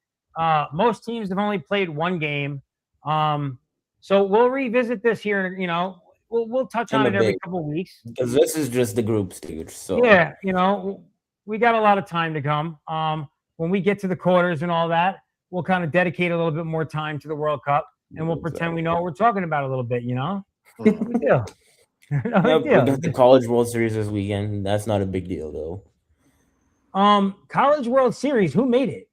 B: Most teams have only played one game. Um, so we'll revisit this here. We'll touch
A: in
B: on
A: a
B: it every
A: bit
B: couple of weeks.
A: because this is just the group stage. So
B: Yeah, we got a lot of time to come. When we get to the quarters and all that, we'll kind of dedicate a little bit more time to the World Cup, and we'll pretend we know what we're talking about a little bit. No big deal. No big
A: yep, we
B: deal.
A: got the College World Series this weekend. That's not a big deal though.
B: College World Series. Who made it?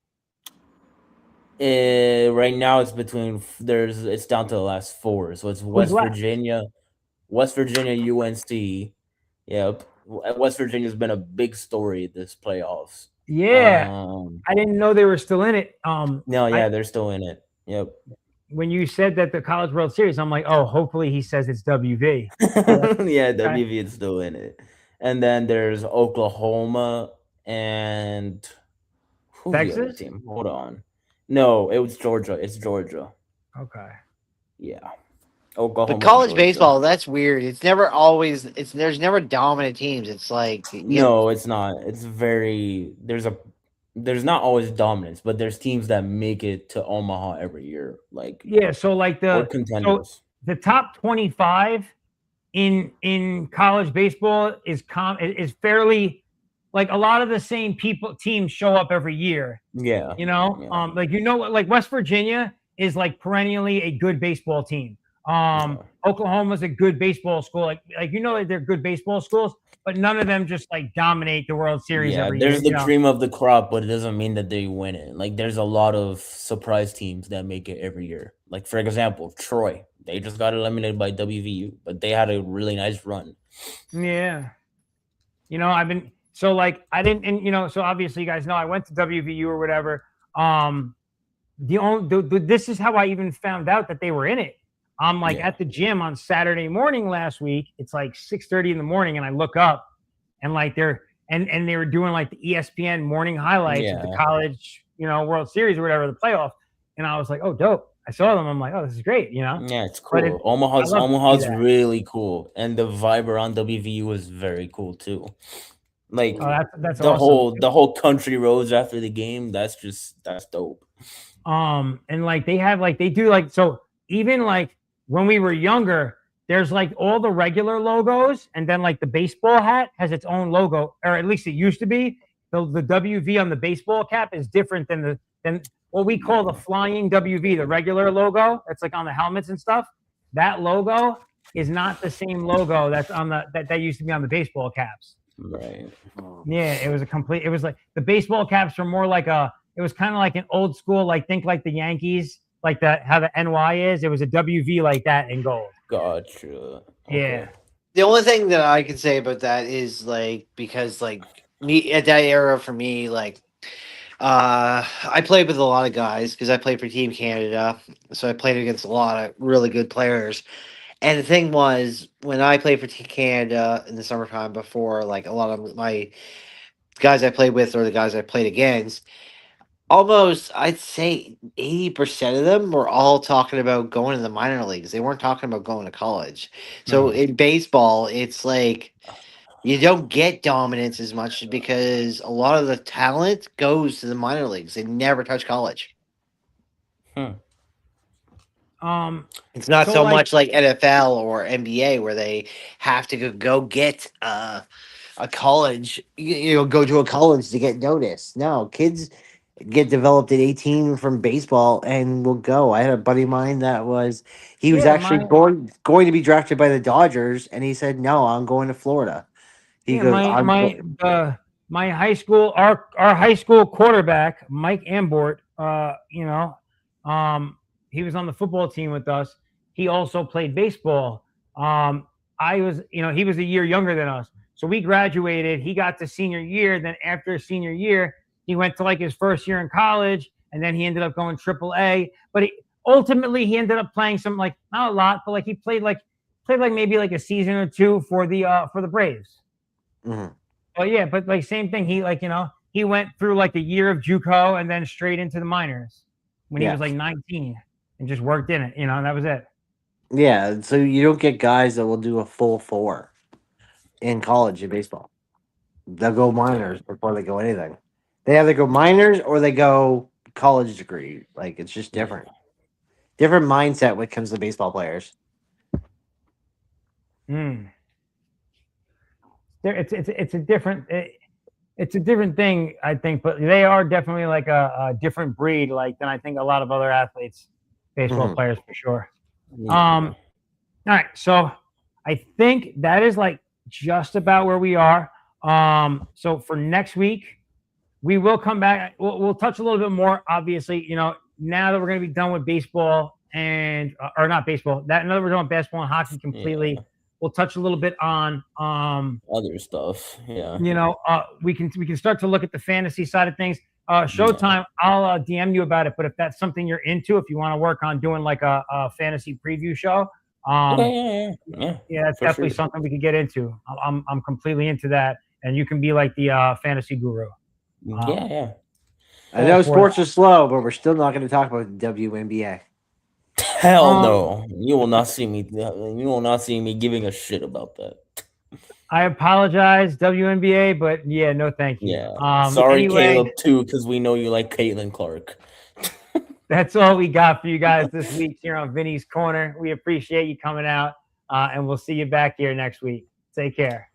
A: Right now it's it's down to the last four. So it's
B: Who's left?
A: West Virginia, UNC. Yep, West Virginia's been a big story this playoffs.
B: Yeah, I didn't know they were still in it.
A: No, yeah, they're still in it. Yep.
B: When you said that the College World Series, I'm like, oh, hopefully he says it's WV.
A: Yeah, WV is still in it. And then there's Oklahoma and who's the other
B: Texas?
A: team? Hold on. No, it was Georgia. It's Georgia.
B: Okay.
A: Yeah. Oklahoma.
C: But college
A: Georgia.
C: baseball, that's weird. It's never always. There's never dominant teams. It's like
A: No, it's not. It's very there's not always dominance, but there's teams that make it to Omaha every year. Like
B: Yeah, so like
A: or contenders.
B: the top 25 in college baseball is fairly like a lot of the same teams show up every year.
A: Yeah. Yeah.
B: Like West Virginia is like perennially a good baseball team. Oklahoma's a good baseball school. Like they're good baseball schools, but none of them just like dominate the World Series every year.
A: There's the cream of the crop, but it doesn't mean that they win it. Like there's a lot of surprise teams that make it every year. Like for example, Troy. They just got eliminated by WVU, but they had a really nice run.
B: Yeah. I've been so like I didn't and so obviously you guys know I went to WVU or whatever. This is how I even found out that they were in it. I'm like at the gym on Saturday morning last week. It's like 6:30 in the morning, and I look up, and like they were doing like the ESPN morning highlights of the college, World Series or whatever, the playoff. And I was like, oh, dope. I saw them. I'm like, oh, this is great.
A: Yeah, it's cool. Omaha's really cool, and the vibe around WVU was very cool too. Like
B: that's
A: the
B: awesome.
A: the whole country roads after the game. That's dope.
B: And like they do like so even like when we were younger, there's like all the regular logos, and then like the baseball hat has its own logo, or at least it used to be. The WV on the baseball cap is different than what we call the flying WV, the regular logo that's like on the helmets and stuff. That logo is not the same logo that's on that used to be on the baseball caps.
A: Right.
B: Yeah, it was like the baseball caps were more like it was kind of like an old school, like think like the Yankees, like how the NY is. It was a WV like that in gold.
A: Gotcha. Okay.
B: Yeah.
C: The only thing that I can say about that is like because like me at that era for me like I played with a lot of guys because I played for Team Canada, so I played against a lot of really good players. And the thing was, when I played for Team Canada in the summertime before, like a lot of my guys I played with or the guys I played against, almost I'd say 80% of them were all talking about going to the minor leagues. They weren't talking about going to college. So in baseball, it's like you don't get dominance as much because a lot of the talent goes to the minor leagues. They never touch college. It's not so much like NFL or NBA where they have to go get a college, go to a college to get noticed. No, kids get developed at 18 from baseball and will go. I had a buddy of mine that was actually going to be drafted by the Dodgers, and he said, "No, I'm going to Florida." He goes,
B: my high school our high school quarterback Mike Ambort, he was on the football team with us. He also played baseball. He was a year younger than us. So we graduated. He got to senior year. Then after senior year, he went to like his first year in college, and then he ended up going AAA. But ultimately, he ended up playing some, like not a lot, but like he played like maybe like a season or two for the Braves.
C: Mm-hmm.
B: Well, yeah, but like same thing. He he went through like a year of JUCO and then straight into the minors when he was like 19 and just worked in it. And that was it.
C: Yeah, so you don't get guys that will do a full 4 in college in baseball. They'll go minors before they go anything. They either go minors or they go college degree. Like it's just different. Different mindset when it comes to baseball players.
B: It's a different it's a different thing, I think, but they are definitely like a different breed, like than I think a lot of other athletes, baseball players for sure. All right, so I think that is like just about where we are. So for next week, we will come back. We'll touch a little bit more. Obviously, now that we're going to be done with baseball and or not baseball, that now that we're done with basketball and hockey completely, we'll touch a little bit on
A: other stuff. Yeah.
B: We can start to look at the fantasy side of things. Showtime, I'll DM you about it. But if that's something you're into, if you want to work on doing like a fantasy preview show,
A: Yeah,
B: that's definitely something we could get into. I'm completely into that, and you can be like the fantasy guru.
A: Yeah.
C: I know sports are slow, but we're still not going to talk about the WNBA.
A: Hell no! You will not see me. You will not see me giving a shit about that.
B: I apologize, WNBA, but yeah, no, thank you.
A: Yeah. Sorry,
B: anyway,
A: Caleb, too, because we know you like Caitlin Clark.
B: That's all we got for you guys this week here on Vinny's Corner. We appreciate you coming out, and we'll see you back here next week. Take care.